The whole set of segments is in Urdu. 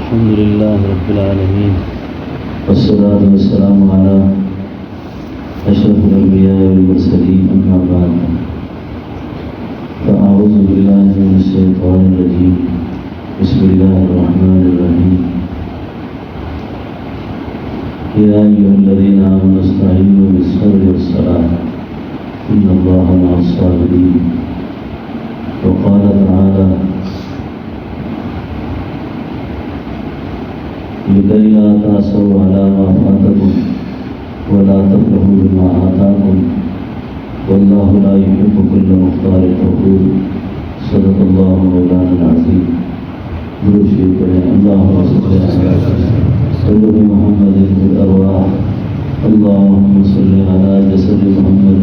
الحمد لله رب العالمين والصلاة والسلام على أشرف الأنبياء والمرسلين أما بعد فأعوذ بالله من الشيطان الرجيم بسم الله الرحمن الرحيم يا أيها الذين آمنوا استعينوا بالصبر والصلاة إن الله مع الصابرين وقال تعالى لكي لا تأسوا على ما فاتكم ولا تفرحوا بما آتاكم والله لا يحب كل مختال فخور صدق الله مولانا العظيم. درود شریف پڑھیں. اللهم صل على سيدنا محمد الأرواح اللهم صل على جسد محمد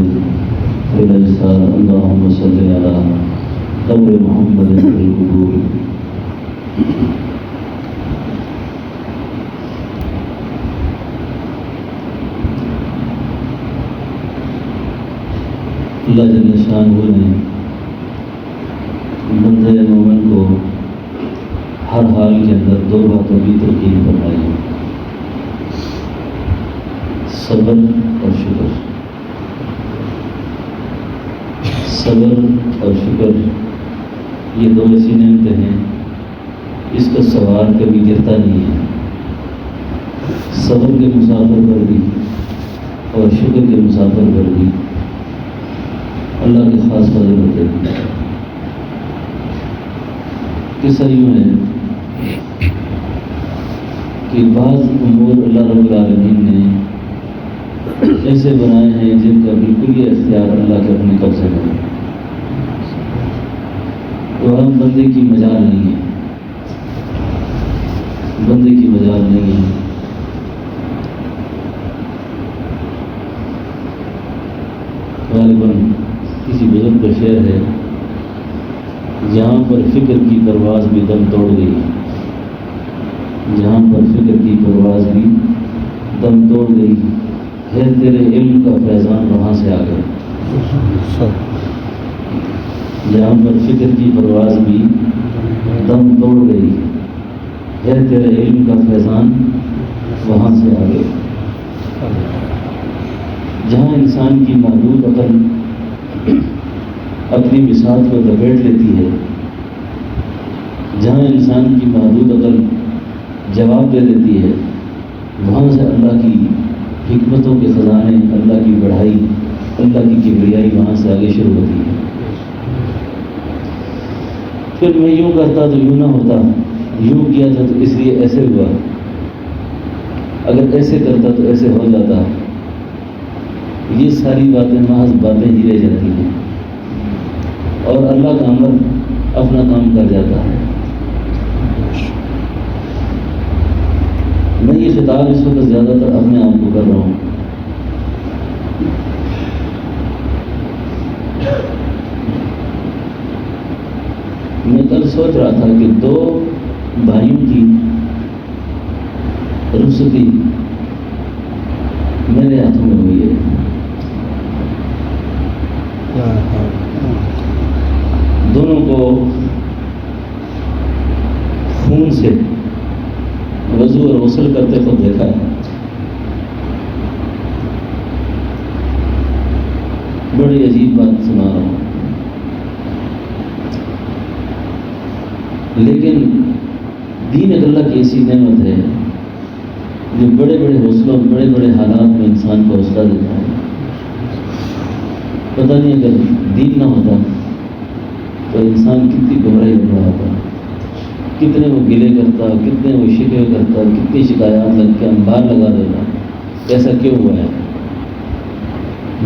في الأجساد اللهم صل على قبر محمد في القبور. اللہ جل شانہ نے بندہ مومن کو ہر حال کے اندر دو باتوں کی تلقین فرمائی ہے: صبر اور شکر. صبر اور شکر یہ دو ایسی نعمتیں ہیں اس کا سوار کبھی گرتا نہیں ہے. صبر کے مسافر پر بھی اور شکر کے مسافر پر بھی اللہ کے خاص فضل ہوتے ہیں. قصہ یوں ہے کہ بعض امور اللہ رب العالمین نے ایسے بنائے ہیں جن کا بالکل یہ اختیار اللہ کے اپنے قبضے میں ہے. تو ہم بندے کی مجال نہیں ہے، بندے کی مجال نہیں ہے. غالباً کسی بزرگ کا شعر ہے: جہاں پر فکر کی پرواز بھی دم توڑ گئی، جہاں پر فکر کی پرواز بھی دم توڑ گئی، ہے تیرے علم کا فیضان وہاں سے آ گئے. جہاں پر فکر کی پرواز بھی دم توڑ گئی، ہے تیرے علم کا فیضان وہاں سے آ گئے. جہاں انسان کی محدود عقل اپنی بساط کو لپیٹ لیتی ہے، جہاں انسان کی محدود عقل جواب دے دیتی ہے، وہاں سے اللہ کی حکمتوں کے خزانے، اللہ کی بڑھائی، اللہ کی کبریائی وہاں سے آگے شروع ہوتی ہے. پھر میں یوں کرتا تو یوں نہ ہوتا، یوں کیا تھا تو اس لیے ایسے ہوا، اگر ایسے کرتا تو ایسے ہو جاتا. یہ ساری باتیں محض باتیں ہی رہ جاتی ہیں اور اللہ کا امر اپنا کام کر جاتا ہے. میں یہ خطاب اس وقت زیادہ تر اپنے آپ کو کر رہا ہوں. میں کل سوچ رہا تھا کہ دو بھائیوں کی رخصتی میرے ہاتھوں میں ہوئی ہے. دونوں کو خون سے وضو اور غسل کرتے خود دیکھا ہے. بڑی عجیب بات سنا رہا ہوں، لیکن دین اللہ کی ایسی نعمت ہے جو بڑے بڑے حوصلوں، بڑے بڑے حالات میں انسان کو حوصلہ دیتا ہے. پتہ نہیں اگر دین نہ ہوتا تو انسان کتنی گمراہی ہو رہا ہوتا، کتنے وہ گلے کرتا، کتنے وہ شکوے کرتا، کتنی شکایات لگ کے انبار لگا دیتا. ایسا کیوں ہوا ہے؟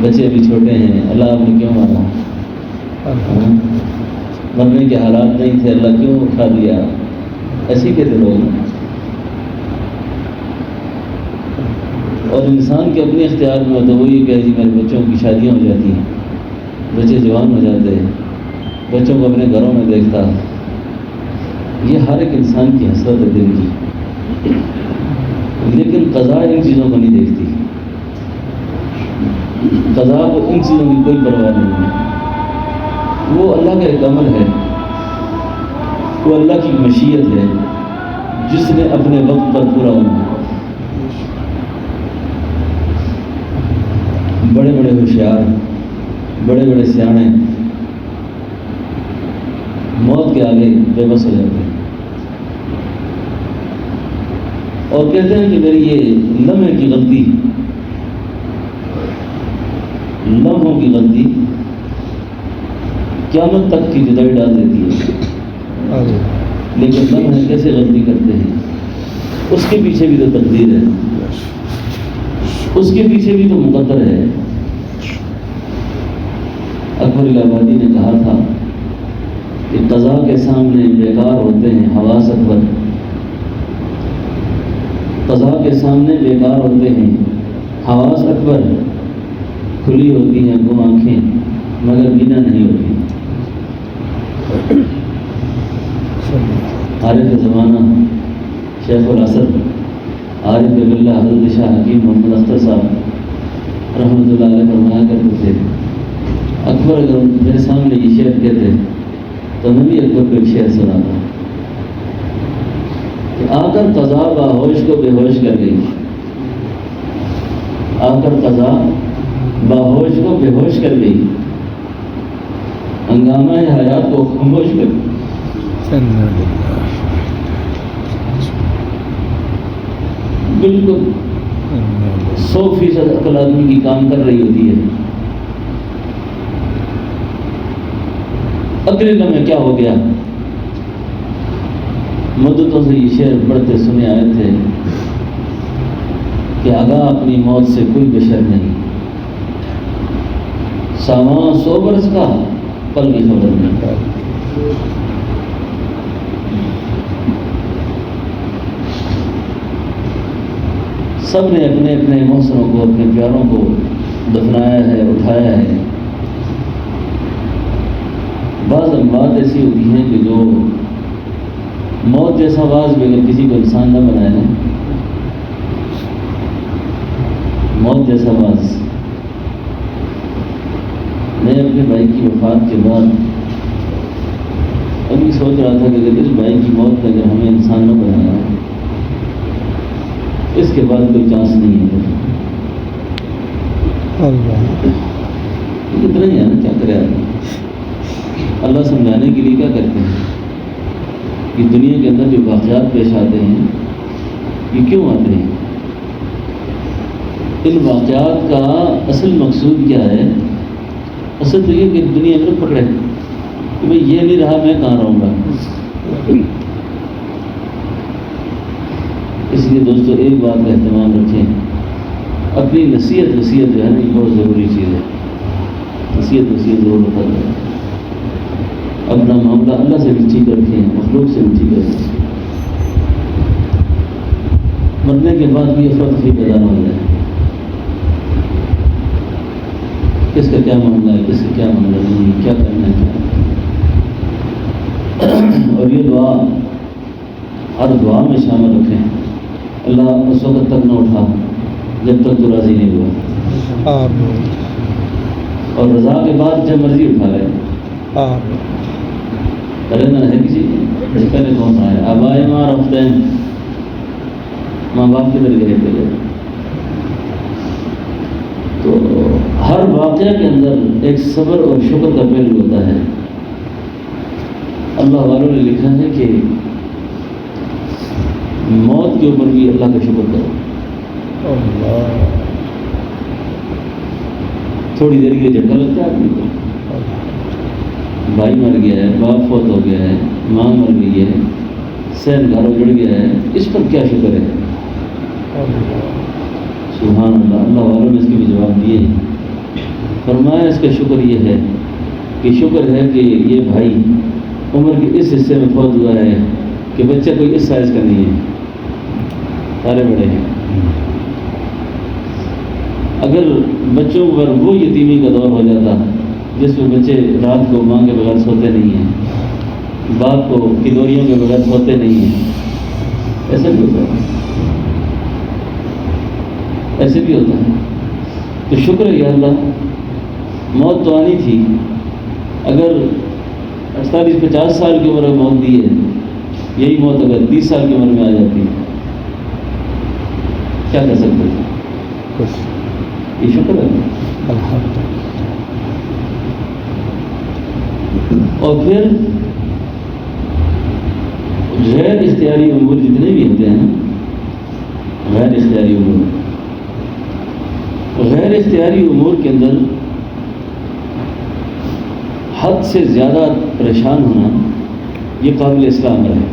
بچے بھی چھوٹے ہیں، اللہ آپ نے کیوں مارا؟ مرنے کے حالات نہیں تھے، اللہ کیوں اٹھا دیا؟ ایسے کہتے لوگ. اور انسان کے اپنے اختیار میں ہوتا، وہ یہ کہ جی میرے بچوں کی شادیاں ہو جاتی ہیں، بچے جوان ہو جاتے ہیں، بچوں کو اپنے گھروں میں دیکھتا. یہ ہر ایک انسان کی حسرت ہے دل کی، لیکن قضا ان چیزوں کو نہیں دیکھتی. قضا کو ان چیزوں کی کوئی پرواہ نہیں ہے. وہ اللہ کا ایک عمل ہے، وہ اللہ کی مشیت ہے. جس نے اپنے وقت پر پورا ہونا. بڑے بڑے ہوشیار، بڑے بڑے سیانے موت کے آگے بے بس ہو جاتے ہیں اور کہتے ہیں کہ میری یہ لمحے کی غلطی، لمحوں کی غلطی قیامت تک کی جدائی ڈال دیتی ہے. لیکن لمحے کیسے غلطی کرتے ہیں، اس کے پیچھے بھی تو تقدیر ہے، اس کے پیچھے بھی تو مقدر ہے. اکبر الہ آبادی نے کہا تھا کہ قضا کے سامنے بیکار ہوتے ہیں حواس اکبر، قضا کے سامنے بیکار ہوتے ہیں حواس اکبر، کھلی ہوتی ہیں وہ آنکھیں مگر بینا نہیں ہوتی. عارف زمانہ شیخ العصر عارف باللہ حضرت شاہ حکیم محمد اختر صاحب رحمۃ اللہ علیہ فرمایا کرتے تھے، اکبر اگر میرے سامنے یہ شعر کہتے تو میں بھی اکبر کو ایک شعر سناتا کہ آ کر قضا باہوش کو بے ہوش کر گئی، آ کر قضا باہوش کو بے ہوش کر گئی، ہنگامہ حیات کو خاموش کر گئی. بالکل 100% عقل آدمی کی کام کر رہی ہوتی ہے. اگلے لمحے کیا ہو گیا؟ مدتوں سے یہ شعر پڑھتے سنے آئے تھے کہ آگاہ اپنی موت سے کوئی بشر نہیں، ساواں 100 برس کا پل کی خبر نہیں. سب نے اپنے اپنے محسنوں کو، اپنے پیاروں کو دفنایا ہے، اٹھایا ہے. بعض بات ایسی ہوتی ہیں کہ جو موت جیسا باز بھی اگر کسی کو انسان نہ بنائے نا، موت جیسا باز. میں اپنے بھائی کی وفات کے بعد ابھی سوچ رہا تھا کہ اگر اس بھائی کی موت نے اگر ہمیں انسان نہ بنایا، اس کے بعد کوئی چانس نہیں ہے. اتنا ہی ہے نا، کیا کرے آدمی. اللہ سمجھانے کے لیے کیا کرتے ہیں کہ دنیا کے اندر جو واقعات پیش آتے ہیں یہ کیوں آتے ہیں؟ ان واقعات کا اصل مقصود کیا ہے؟ اصل تو یہ کہ دنیا میں پکڑے کہ بھئی یہ نہیں رہا میں کہاں رہوں گا. اس لیے دوستو ایک بات کا اہتمام رکھیں، اپنی نصیحت وصیت جو ہے نا یہ بہت ضروری چیز ہے. نصیحت وصیت ضرور رکھیں، اپنا معاملہ اللہ سے بھی ٹھیک رکھیں، مخلوق سے بھی ٹھیک رکھیں. مرنے کے بعد بھی افراتفری پیدا نہ ہو جائے، کس کا کیا معاملہ ہے، کس کا کیا معاملہ نہیں، کیا کرنا ہے. اور یہ دعا ہر دعا میں شامل رکھیں، اللہ اس وقت تک نہ اٹھا جب تک تو راضی نہیں ہوا، اور رضا کے بعد جب مرضی اٹھا لے. رہنا ہے کسی پہلے کون آئے آبائے ماں رفتے ہیں، ماں باپ کے در گئے تھے. تو ہر واقعہ کے اندر ایک صبر اور شکر کا پہلو ہوتا ہے. اللہ والوں نے لکھا ہے کہ موت کے اوپر بھی اللہ کا شکر کرو. تھوڑی دیر کے لیے جھٹکا لگتا ہے آدمی کو، بھائی مر گیا ہے، باپ فوت ہو گیا ہے، ماں مر گئی ہے، سین گھر اجڑ گیا ہے، اس پر کیا شکر ہے؟ سبحان اللہ. اللہ والوں نے اس کے بھی جواب دیے ہیں. فرمایا اس کا شکر یہ ہے کہ شکر ہے کہ یہ بھائی عمر کے اس حصے میں فوت ہوا ہے کہ بچہ کوئی اس سائز کا نہیں ہے، سارے بڑے ہیں. اگر بچوں پر وہ یتیمی کا دور ہو جاتا جس میں بچے رات کو ماں کے بغیر سوتے نہیں ہیں، باپ کو کنوریوں کے بغیر سوتے نہیں ہیں، ایسا بھی ہوتا ہے، ایسے بھی ہوتا ہے. تو شکر ہے یا اللہ، موت تو آنی تھی. اگر 48-50 سال کی عمر میں موت دی ہے یہی موت اگر 30 سال کی عمر میں آ جاتی کیا کر سکتے تھے؟ یہ شکر ہے. اور پھر غیر اختیاری امور جتنے بھی ہوتے ہیں نا، غیر اختیاری امور کے اندر حد سے زیادہ پریشان ہونا یہ قابل اصلاح امر ہے،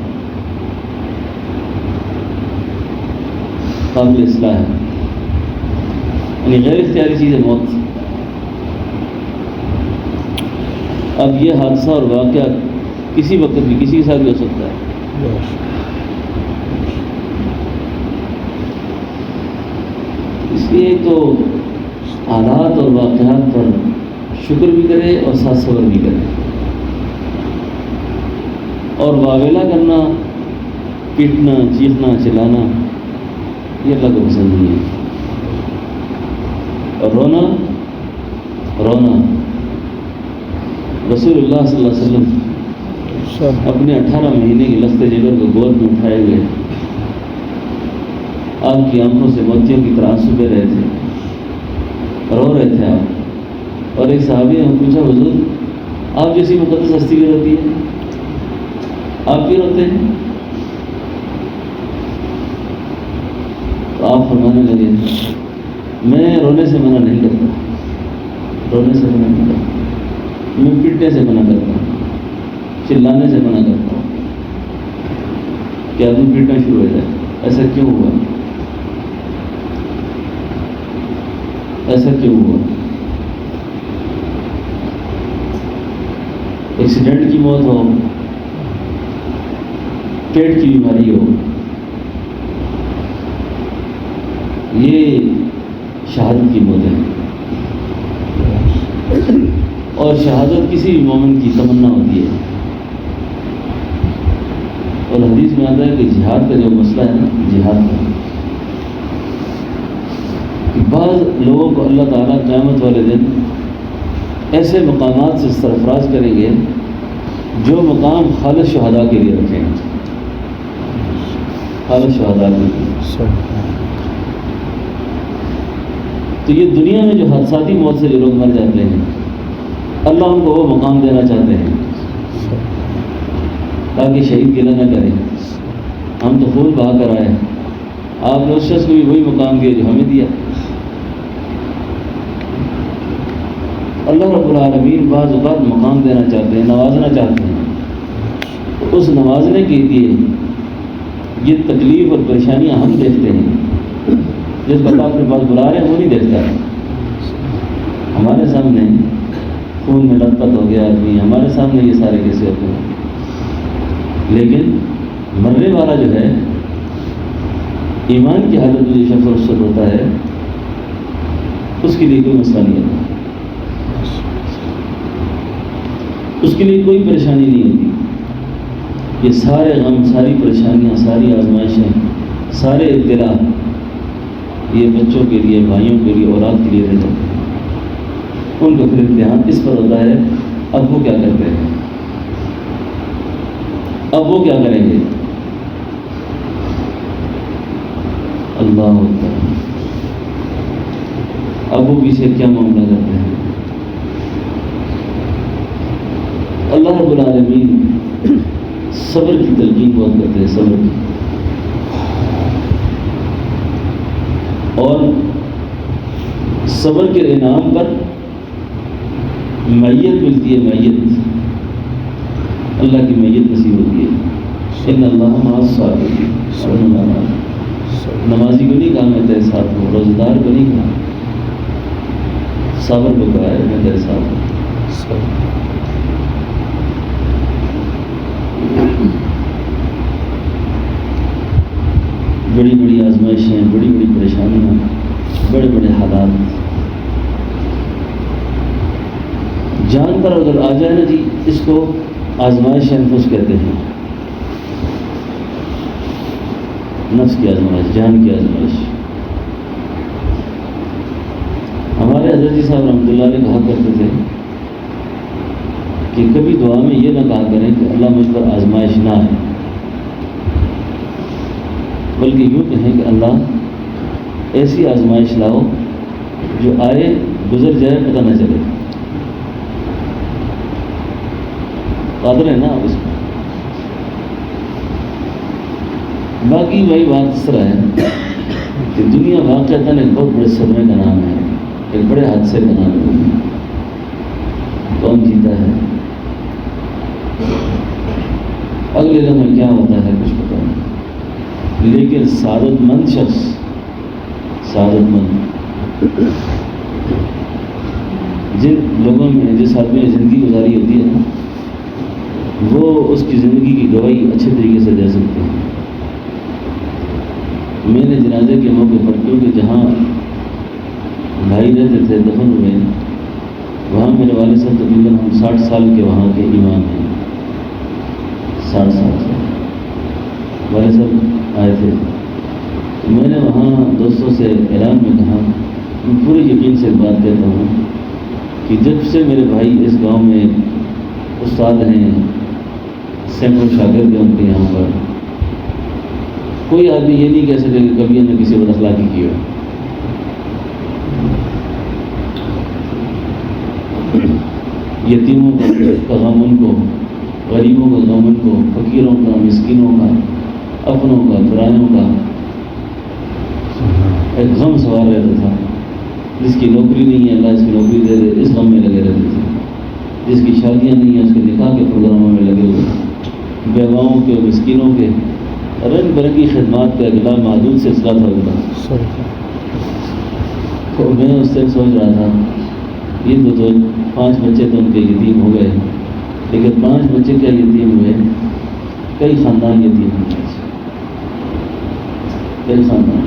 قابل اصلاح ہے. یعنی غیر اختیاری چیز ہے موت. اب یہ حادثہ اور واقعہ کسی وقت بھی کسی کے ساتھ بھی ہو سکتا ہے. اس لیے تو حالات اور واقعات پر شکر بھی کرے اور ساتھ صبر بھی کرے. اور واویلا کرنا، پیٹنا، چیخنا، چلانا یہ اللہ کو پسند نہیں ہے. اور رونا رسول اللہ صلی اللہ علیہ وسلم اپنے 18 مہینے کی لخت جگر کو گود میں اٹھائے ہوئے آپ کی آنکھوں سے موتیوں کی طرح آنسو بہ رہے تھے، رو رہے تھے آپ. اور ایک صحابی نے پوچھا حضور آپ جیسی مقدس ہستی بھی روتی ہے، آپ بھی روتے ہیں؟ تو آپ فرمانے لگے میں رونے سے منع نہیں کرتا، میں پیٹنے سے منع کرتا ہوں، چلانے سے منع کرتا ہوں کہ آدمی پیٹنا شروع ہو جائے. ایسا کیوں ہوا؟ ایکسیڈنٹ کی موت ہو، پیٹ کی بیماری ہو، یہ شہادت کی موت ہے. اور شہادت کسی بھی مومن کی تمنا ہوتی ہے. اور حدیث میں آتا ہے کہ جہاد کا جو مسئلہ ہے نا، جہاد کا بعض لوگوں کو اللہ تعالیٰ قیامت والے دن ایسے مقامات سے سرفراز کریں گے جو مقام خالص شہداء کے لیے رکھیں گے، خالص شہداء کے لیے. تو یہ دنیا میں جو حادثاتی موت سے جو لوگ مر جاتے ہیں اللہ ان کو وہ مقام دینا چاہتے ہیں تاکہ شہید گلہ نہ کریں ہم تو خون بہا کر آئے، آپ نے اس شخص کو بھی وہی مقام دیا جو ہمیں دیا. اللہ رب العالمین بعض اوقات مقام دینا چاہتے ہیں، نوازنا چاہتے ہیں. اس نوازنے کے لیے یہ تکلیف اور پریشانیاں ہم دیکھتے ہیں. جس بندہ اپنے پاس بلا رہے ہیں وہ نہیں دیکھتا ہے. ہمارے سامنے خون میں لت پت ہو گیا آدمی، ہمارے سامنے یہ سارے کیسے ہوتے ہیں. لیکن مرنے والا جو ہے ایمان کی حالت میں جو شخص رخصت ہوتا ہے اس کے لیے کوئی مسئلہ نہیں ہوتا، اس کے لیے کوئی پریشانی نہیں ہوتی. یہ سارے غم، ساری پریشانیاں، ساری آزمائشیں، سارے ابتلا یہ بچوں کے لیے، بھائیوں کے لیے، اولاد کے لیے رہ جاتے ہیں. ان کا پھر امتحان اس پر ہوتا ہے اب وہ کیا کرتے ہیں، اب وہ کیا کریں گے. اللہ اکبر. اب وہ پیچھے کیا معاملہ کرتے ہیں. اللہ رب العالمین صبر کی تلقین بہت کرتے ہیں، صبر کی. اور صبر کے انعام پر میت ملتی ہے، میت اللہ کی میت نصیب ہوتی ہے. ان اللہ مع الصابرین. نمازی کو نہیں کہا میں تیرے ساتھ ہوں، روزہ دار کو نہیں کہا، صبر کو کہا ہے میں تیرے ساتھ ہوں. بڑی بڑی آزمائشیں، بڑی بڑی پریشانیاں، بڑے بڑے حالات جان پر اگر آ جائے نا جی، اس کو آزمائش انفس کہتے ہیں. نفس کی آزمائش، جان کی آزمائش. ہمارے حضرت جی صاحب رحمۃ اللہ علیہ کہا کرتے تھے کہ کبھی دعا میں یہ نہ کہا کریں کہ اللہ مجھ پر آزمائش نہ ہے، بلکہ یوں کہیں کہ اللہ ایسی آزمائش لاؤ جو آئے گزر جائے پتہ نہ چلے. قادر ہے نا آپ اس میں. باقی بھائی بات اس طرح ہے کہ دنیا واقعتاً ایک بہت بڑے صدمے کا نام ہے، ایک بڑے حادثے کا نام ہے. کون جیتا ہے، اگلے لمحے کیا ہوتا ہے کچھ پتہ نہیں. لیکن سعادت مند شخص، سعادت مند جن لوگوں میں، جس آدمی نے زندگی گزاری ہوتی ہے نا، وہ اس کی زندگی کی گواہی اچھے طریقے سے دے سکتے ہیں. میں نے جنازے کے موقع پر، کیونکہ جہاں بھائی رہتے تھے دفن ہوئے، وہاں میرے والد صاحب تقریباً ہم 60 سال کے وہاں کے امام ہیں. 60 سال سے والد صاحب آئے تھے. میں نے وہاں دوستوں سے اعلان میں کہا، میں پورے یقین سے بات کہتا ہوں کہ جب سے میرے بھائی اس گاؤں میں استاد ہیں، سینکڑوں شاگرد ہیں ان کے یہاں پر، کوئی آدمی یہ نہیں کہہ سکے کہ کبھی ہم نے کسی بد اخلاقی کی ہو. یتیموں کا غم ان کو، غریبوں کا غم ان کو، فقیروں کا، مسکینوں کا، اپنوں کا، پرانوں کا ایک غم سوار رہتا تھا. جس کی نوکری نہیں ہے اللہ اس کی نوکری دے دے، اس غم میں لگے رہتے تھے. جس کی شادیاں نہیں ہیں اس کے نکاح کے پروگراموں میں لگے ہوئے، بیواؤں کے، مسکینوں کے، رنگ برنگی خدمات کا اگلا محدود سلسلہ تھا ان کا. تو میں اس سے سوچ رہا تھا یہ تو 5 بچے تو ان کے یتیم ہو گئے، لیکن 5 بچے کیا یتیم ہوئے، کئی خاندان یتیم ہوئے. کئی خاندان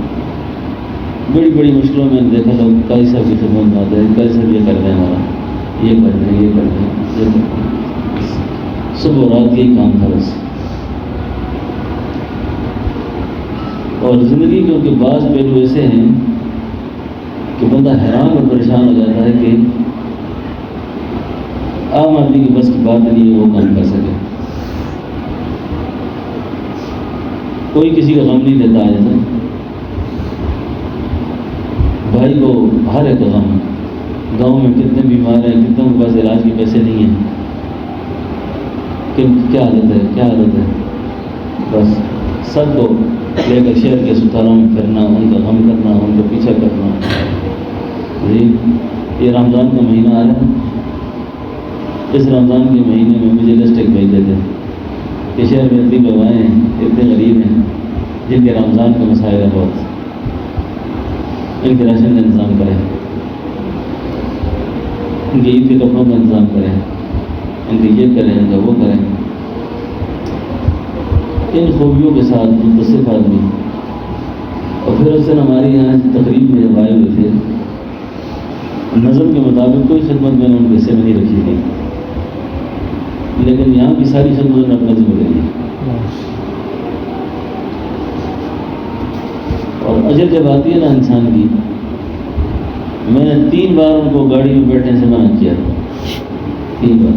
بڑی بڑی مشکلوں میں دیکھا لوگ قاضی صاحب کی خدمت میں آتے ہیں، قاضی صاحب یہ کر رہے ہیں، ہمارا یہ کر رہے ہیں، یہ کر رہے ہیں، یہ کر رہے ہیں. صبح و رات یہی کام تھا بس. اور زندگی کے ان کے بعض پہلو ایسے ہیں کہ بندہ حیران اور پریشان ہو جاتا ہے کہ عام آدمی کی بس کی بات نہیں ہے وہ کام کر سکے. کوئی کسی کا غم نہیں دیتا ہے. بھائی کو ہر ایک غم، گاؤں میں کتنے بیمار ہیں، کتنے کے پاس علاج کے پیسے نہیں ہیں، کہ کیا عادت ہے، کیا عادت ہے، بس سب کو لے کر شہر کے اسپتالوں میں پھرنا، ان کا غم کرنا، ان کا پیچھا کرنا. جی یہ رمضان کا مہینہ آ رہا ہے، اس رمضان کے مہینے میں مجھے لسٹ ایک بھیج دیتے کہ شہر میں اتنی بیوائیں ہیں، اتنے غریب ہیں جن کے رمضان کا مسائل ہے بہت، ان کے راشن کا انتظام کریں، ان کے عید کے کپڑوں کا انتظام کریں، ان کے یہ کریں، ان کا وہ کریں. ان خوبیوں کے ساتھ متصف آدمی. اور پھر اس دن ہمارے یہاں تقریب میں جب آئے ہوئے تھے، نظم کے مطابق کوئی خدمت میں نے ان کے حصے میں نہیں رکھی تھی، لیکن یہاں کی ساری خدمت نے اپنا ذمہ لے لی. اور اجل جب آتی ہے نا انسان کی، میں نے 3 بار ان کو گاڑی میں بیٹھنے سے منع کیا، 3 بار.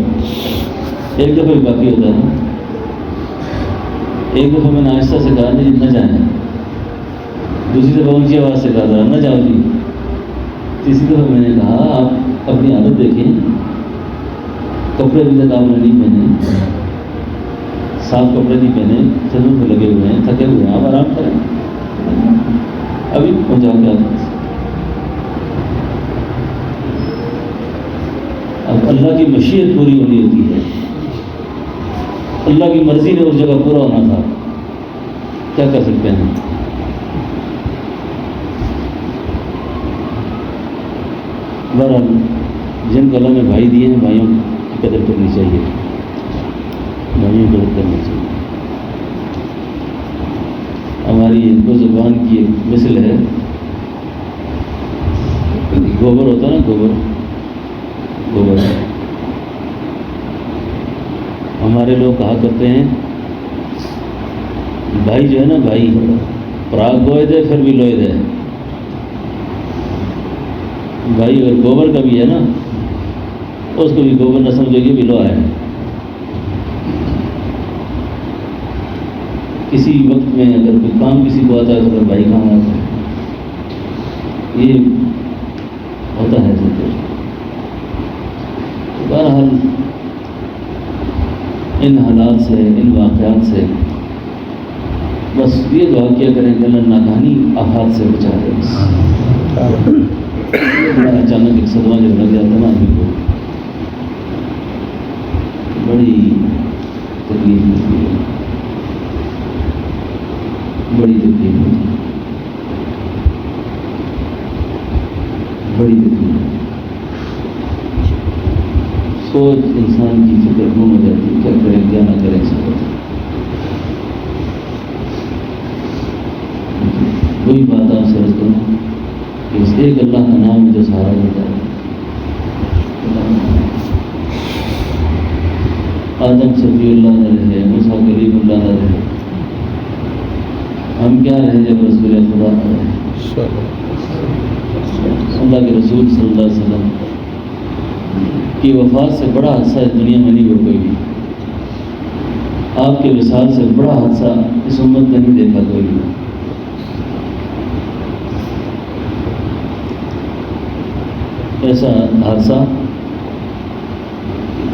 ایک دفعہ بھی باقی ہوتا ہے نا، ایک دفعہ میں نے آہستہ سے کہا نہیں نہ جائیں، دوسری دفعہ اونچی آواز سے کہا تھا نہ جاؤ جی، تیسری دفعہ میں نے کہا آپ اپنی عادت دیکھیں، کپڑے ابھی تک آپ نے نہیں پہنے، صاف کپڑے نہیں پہنے، چلوں پہ لگے ہوئے ہیں، تھکے ہوئے ہیں، آپ آرام کریں، ابھی پہنچا کے آتے. اب اللہ کی مشیت پوری ہونی ہوتی ہے، اللہ کی مرضی نے اس جگہ پورا ہونا تھا، کیا کر سکتے ہیں. بہرحال جن کو اللہ نے بھائی دیے ہیں، بھائیوں کی قدر کرنی چاہیے، بھائیوں کی قدر کرنی چاہیے. ہماری ہندو زبان کی ایک مثل ہے، گوبر ہوتا ہے نا، گوبر ہمارے لوگ کہا کرتے ہیں بھائی جو ہے نا، بھائی پراگ گوئے دے پھر بھی لوئے دے. بھائی اگر گوبر کا بھی ہے نا، اس کو بھی گوبر نہ سمجھے گی بھی لوہا ہے. کسی وقت میں اگر کوئی کام کسی کو آتا ہے تو پھر بھائی کام آتا ہے، یہ ہوتا ہے زندگی۔ بہرحال ان حالات سے، ان واقعات سے بس یہ دعا کیا کریں کہ اللہ ناکہانی آفات سے بچا دے۔ بس بڑا اچانک ایک صدمہ جب لگ جاتا ہے نا آدمی کو، بڑی تکلیف ہوتی ہے، بڑی تکلیف ہوتی ہے، بڑی تکلیف۔ سوچ انسان کی فکر گم ہو جاتی ہے، کیا کرے کیا نہ کرے سب۔ وہی بات آپ سے عرض کروں کہ اس ایک اللہ کا نام ہے جو سہارا دیتا ہے۔ آدم صفی اللہ نہ رہے، موسیٰ کلیم اللہ نہ رہے، ہم کیا رہے جب رسول خدا نہ رہے؟ اللہ کے رسول صلی اللہ علیہ وسلم کی وفات سے بڑا حادثہ اس دنیا میں نہیں ہو کوئی بھی۔ آپ کے وصال سے بڑا حادثہ اس امت نے نہیں دیکھا کوئی بھی۔ ایسا حادثہ،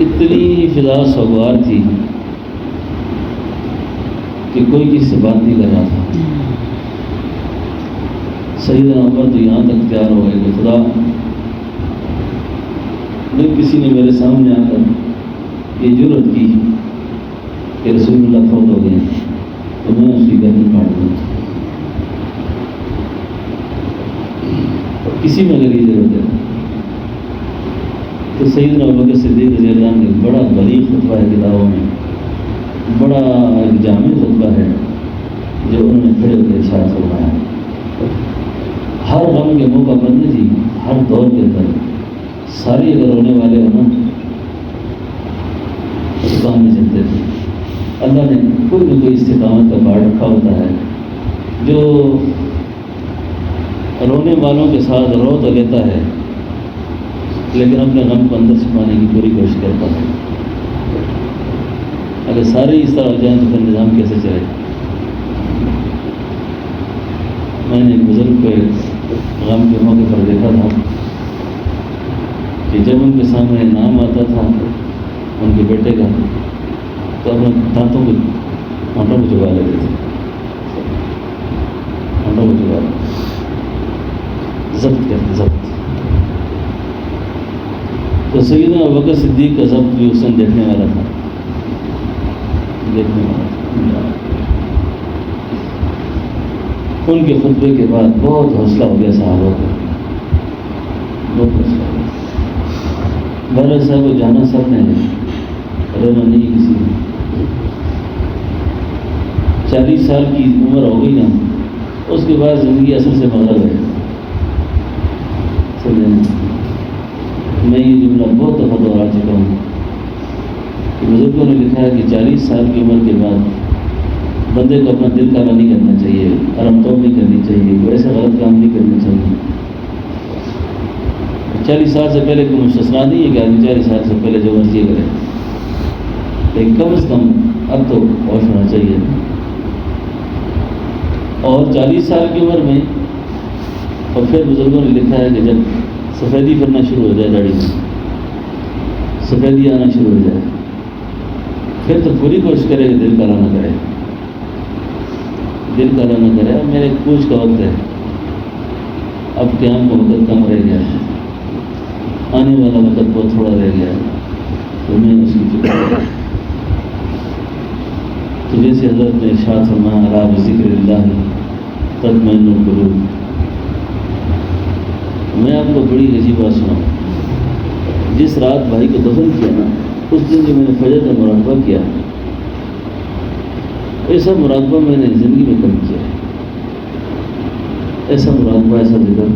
اتنی فضا سوگوار تھی کہ کوئی کسی سے بات نہیں کر رہا تھا۔ سیدنا عمر تو یہاں تک تیار ہو گئے کہ خدا میں کسی نے میرے سامنے آ کر یہ جرأت کی کہ رسول اللہ فوت ہو گئے تو میں اس کی گردن کاٹ دوں۔ کسی میں اگر یہ ضرورت ہے تو سیدنا ابوبکر صدیق رضی اللہ عنہ نے بڑا بلیغ خطبہ ہے کتابوں میں، بڑا ایک جامع خطبہ ہے جو انہوں نے کھڑے ہو کے ارشاد فرمایا۔ ہر غم کے موقع پر نہیں تھی، ہر دور کے اندر ساری اگر رونے والے ہو نا اس کام میں چلتے تھے۔ اللہ نے کوئی نہ کوئی استقامت کا بار رکھا ہوتا ہے جو رونے والوں کے ساتھ رو تو لیتا ہے لیکن اپنے غم کو اندر چھپانے کی پوری کوشش کرتا ہے۔ اگر سارے اس طرح ہو جائیں تو پھر نظام کیسے چلے؟ میں نے ایک بزرگ کو غم کے موقع پر دیکھا تھا کہ جب ان کے سامنے نام آتا تھا ان کے بیٹے کا تو اپنے دانتوں کو ہونٹوں کو چبا لیتے تھے، ہونٹوں کو چبا لیتے، ضبط کرتے ضبط۔ تو سیدنا ابوبکر صدیق کا ضبط بھی اس نے دیکھنے والا تھا، دیکھنے والا تھا۔ ان کے خطبے کے بعد بہت حوصلہ ہو گیا صحابہ کو، بہت حوصلہ ہو گیا۔ بہرحال صاحب کو جانا سب نے رہنا نہیں کسی نے۔ 40 سال کی عمر ہو گئی نا، اس کے بعد زندگی اصل سے مغرب ہے۔ میں یہ جملہ بہت دفعہ دہرا چکا ہوں کہ بزرگوں نے لکھا ہے کہ 40 سال کی عمر کے بعد بندے کو اپنا دل کالا نہیں کرنا چاہیے، آرام توڑ نہیں کرنی چاہیے، کوئی ایسا غلط کام نہیں کرنا چاہیے۔ 40 سال سے پہلے کوئی مستثنا نہیں ہے کہ آدمی 40 سال سے پہلے جو مرضی کرے، لیکن کم از کم اب تو ہوش ہونا چاہیے۔ اور 40 سال کی عمر میں اور پھر بزرگوں نے لکھا ہے کہ جب سفیدی پھرنا شروع ہو جائے، داڑھی میں سفیدی آنا شروع ہو جائے، پھر تو پوری کوشش کرے کہ دل کالا نہ کرے، دل کالا نہ کرے۔ اب میرے کوچ کا وقت ہے، اب قیام کا وقت کم رہ گیا ہے، آنے والا وقت بہت تھوڑا رہ گیا ہے، تو میں اس کی فکر تو جیسے حضرت نے ارشاد فرمایا الا بذکر اللہ تطمئن القلوب۔ میں آپ کو بڑی عجیب بات سناؤں، جس رات بھائی کو دفن کیا نا، اس دن جو میں نے فجر کا مراقبہ کیا، ایسا مراقبہ میں نے زندگی میں کم کیا ہے، ایسا مراقبہ، ایسا ذکر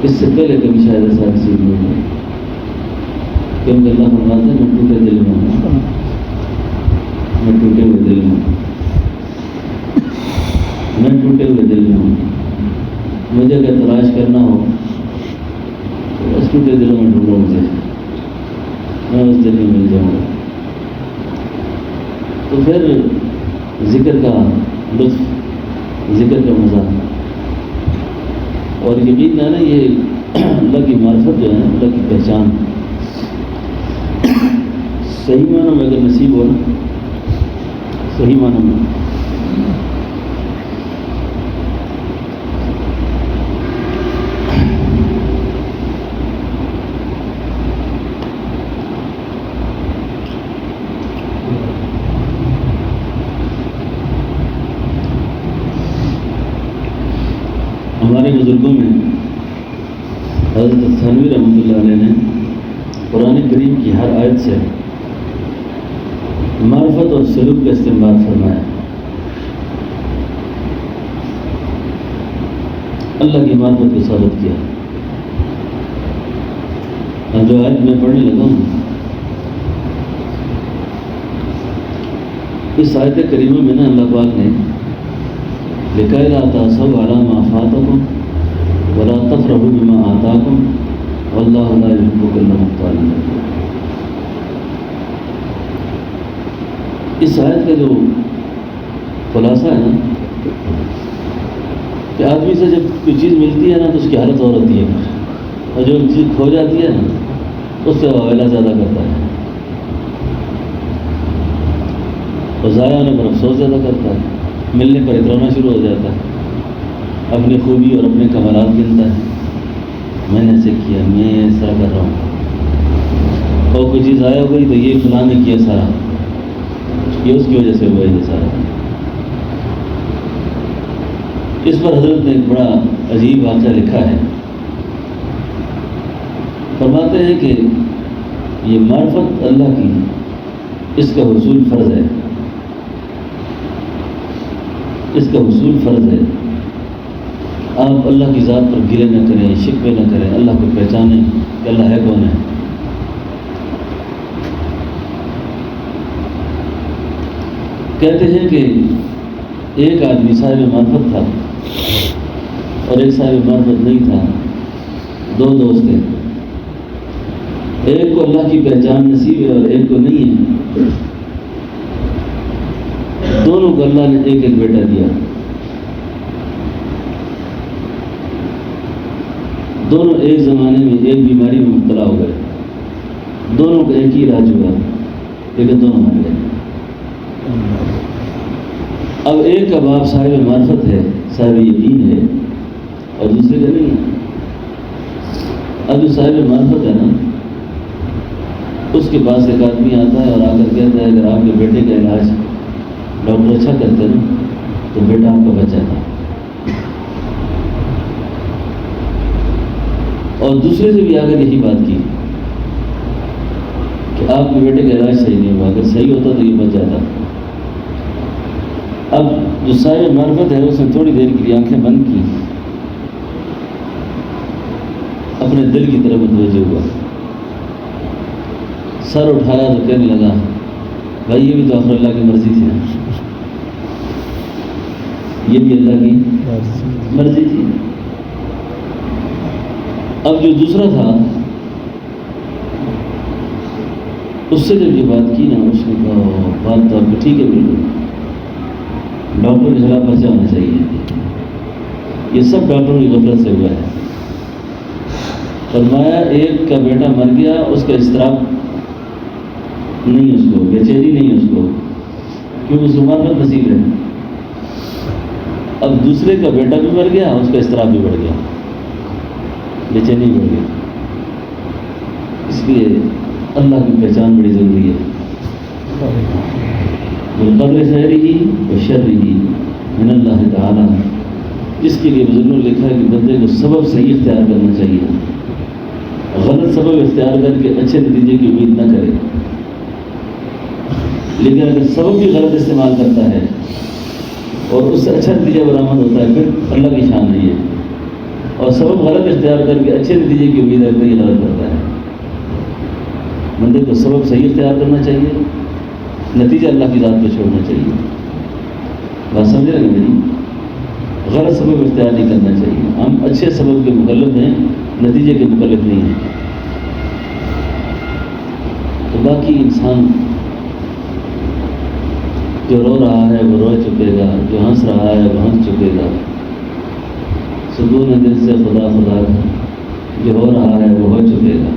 اس سے پہلے کبھی شاید ایسا نصیب نہیں ہوا، کیونکہ اللہ فرماتا ہے میں ٹوٹے دل میں ہوں، میں ٹوٹے ہوئے دل میں ہوں، میں ٹوٹے ہوئے دل میں ہوں۔ مجھے اگر تلاش کرنا ہو تو بس ٹوٹے دلوں میں ڈھونڈو مجھے، میں اس دل میں مل جاؤں گا۔ تو تو پھر ذکر کا لطف، ذکر کا مزہ اور یقین ہے نا، یہ اللہ کی معرفت جو ہے، اللہ کی پہچان صحیح معنوں میں اگر نصیب ہو نا، صحیح معنوں میں ہمارے بزرگوں میں حضرت تھانوی رحمۃ اللہ علیہ نے قرآن کریم کی ہر آیت سے معرفت اور سلوک کا استعمال فرمایا، اللہ کی معرفت کو ثابت کیا۔ اور جو آیت میں پڑھنے لگا ہوں، اس آیت کریمہ میں نا اللہ پاک نے لکھا ہے لا تأسوا علی ما فاتکم ولا تفرحوا بما آتاکم واللہ لا یحب کل مختال فخور۔ اس آیت کا جو خلاصہ ہے نا کہ آدمی سے جب کوئی چیز ملتی ہے نا تو اس کی حالت اور ہوتی ہے، اور جو چیز کھو جاتی ہے نا اس سے واویلا زیادہ کرتا ہے اور ضائع ہونے پر افسوس زیادہ کرتا ہے، ملنے پر اترانا شروع ہو جاتا ہے، اپنی خوبی اور اپنے کمالات گنتا ہے، میں نے ایسے کیا، میں ایسا کر رہا ہوں، اور کوئی چیز آیا ہو گئی تو یہ فلاں نے کیا سارا، یہ اس کی وجہ سے ہوا یہ سارا۔ اس پر حضرت نے ایک بڑا عجیب واقعہ لکھا ہے، فرماتے ہیں کہ یہ معرفت اللہ کی، اس کا حصول فرض ہے، اس کا حصول فرض ہے۔ آپ اللہ کی ذات پر گرے نہ کریں، شکوے نہ کریں، اللہ کو پہچانیں کہ اللہ ہے کون ہے۔ کہتے ہیں کہ ایک آدمی صاحب معرفت تھا اور ایک صاحب معرفت نہیں تھا، دو دوست تھے، ایک کو اللہ کی پہچان نصیب ہے اور ایک کو نہیں ہے۔ دونوں کو اللہ نے ایک ایک بیٹا دیا، دونوں ایک زمانے میں ایک بیماری میں مبتلا ہو گئے، دونوں کا ایک ہی علاج ہوا لیکن دونوں مر گئے۔ اب ایک کا باپ صاحب معرفت ہے، صاحب یقین ہے، اور دوسرے کا نہیں ہے۔ اب جو صاحب معرفت ہے نا، اس کے پاس ایک آدمی آتا ہے اور آ کر کہتا ہے اگر آپ کے بیٹے کا علاج ڈاکٹر اچھا کرتے نا تو بیٹا آپ کا بچہ تھا، اور دوسرے سے بھی آگر یہی بات کی کہ آپ کے بیٹے کا علاج صحیح نہیں ہوا، اگر صحیح ہوتا تو یہ بچ جاتا۔ اب جو صاحب معرفت ہے اس نے تھوڑی دیر کے لیے آنکھیں بند کی، اپنے دل کی طرف متوجہ ہوا، سر اٹھایا تو کہنے لگا بھائی یہ بھی تو آخر اللہ کی مرضی تھی نا، یہ بھی اللہ کی مرضی تھی۔ اب جو دوسرا تھا اس سے جب یہ بات کی نا، اس نے کہا بات تو آپ کو ٹھیک ہے، بالکل ڈاکٹر کے خلاف پرچہ ہونا چاہیے، یہ سب ڈاکٹروں کی غفلت سے ہوا ہے۔ فرمایا ایک کا بیٹا مر گیا، اس کا اضطراب نہیں ہے، اس کو بے چینی نہیں ہے، اس کو کیونکہ اس کو معرفت نصیب ہے۔ اب دوسرے کا بیٹا بھی مر گیا، اس کا اضطراب بھی بڑھ گیا، بے چینی بڑھ گئی۔ اس لیے اللہ کی پہچان بڑی ضروری ہے۔ بالقدر خیرہ و شرہ من اللہ تعالیٰ، جس کے لیے بزرگوں نے لکھا ہے کہ بندے کو سبب صحیح اختیار کرنا چاہیے، غلط سبب اختیار کر کے اچھے نتیجے کی امید نہ کرے، لیکن اگر سبب بھی غلط استعمال کرتا ہے اور اس سے اچھا نتیجہ برآمد ہوتا ہے پھر اللہ کی شان نہیں ہے، اور سبب غلط اختیار کر کے اچھے نتیجے کی امید رکھتے یہ غلط کرتا ہے۔ بندے کو سبب صحیح اختیار کرنا چاہیے، نتیجہ اللہ کی ذات پہ چھوڑنا چاہیے۔ بات سمجھ رہے ہیں میری؟ غلط سبب اختیار نہیں کرنا چاہیے۔ ہم اچھے سبب کے مکلف ہیں، نتیجے کے مکلف نہیں ہیں۔ تو باقی انسان جو رو رہا ہے وہ رو چکے گا، جو ہنس رہا ہے وہ ہنس چکے گا۔ سکون دل سے خدا خدا کا، جو ہو رہا ہے وہ ہو چکے گا۔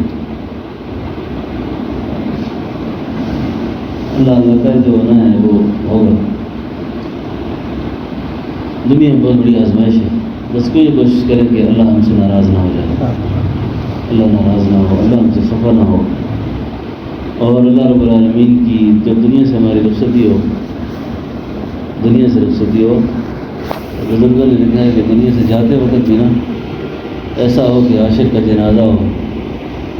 اللہ اللہ کا جو ہونا ہے وہ ہوگا۔ دنیا میں بہت بڑی آزمائش ہے، بس کوئی کوشش کرے کہ اللہ ہم سے ناراض نہ ہو جائے، اللہ ناراض نہ ہو، اللہ ہم سے خفا نہ ہو، اور اللہ رب العالمین کی جب دنیا سے ہماری رخصتی ہو، دنیا سے رخصتی ہو، بزرگوں نے لکھا ہے کہ دنیا سے جاتے وقت بھی نا ایسا ہو کہ عاشق کا جنازہ ہو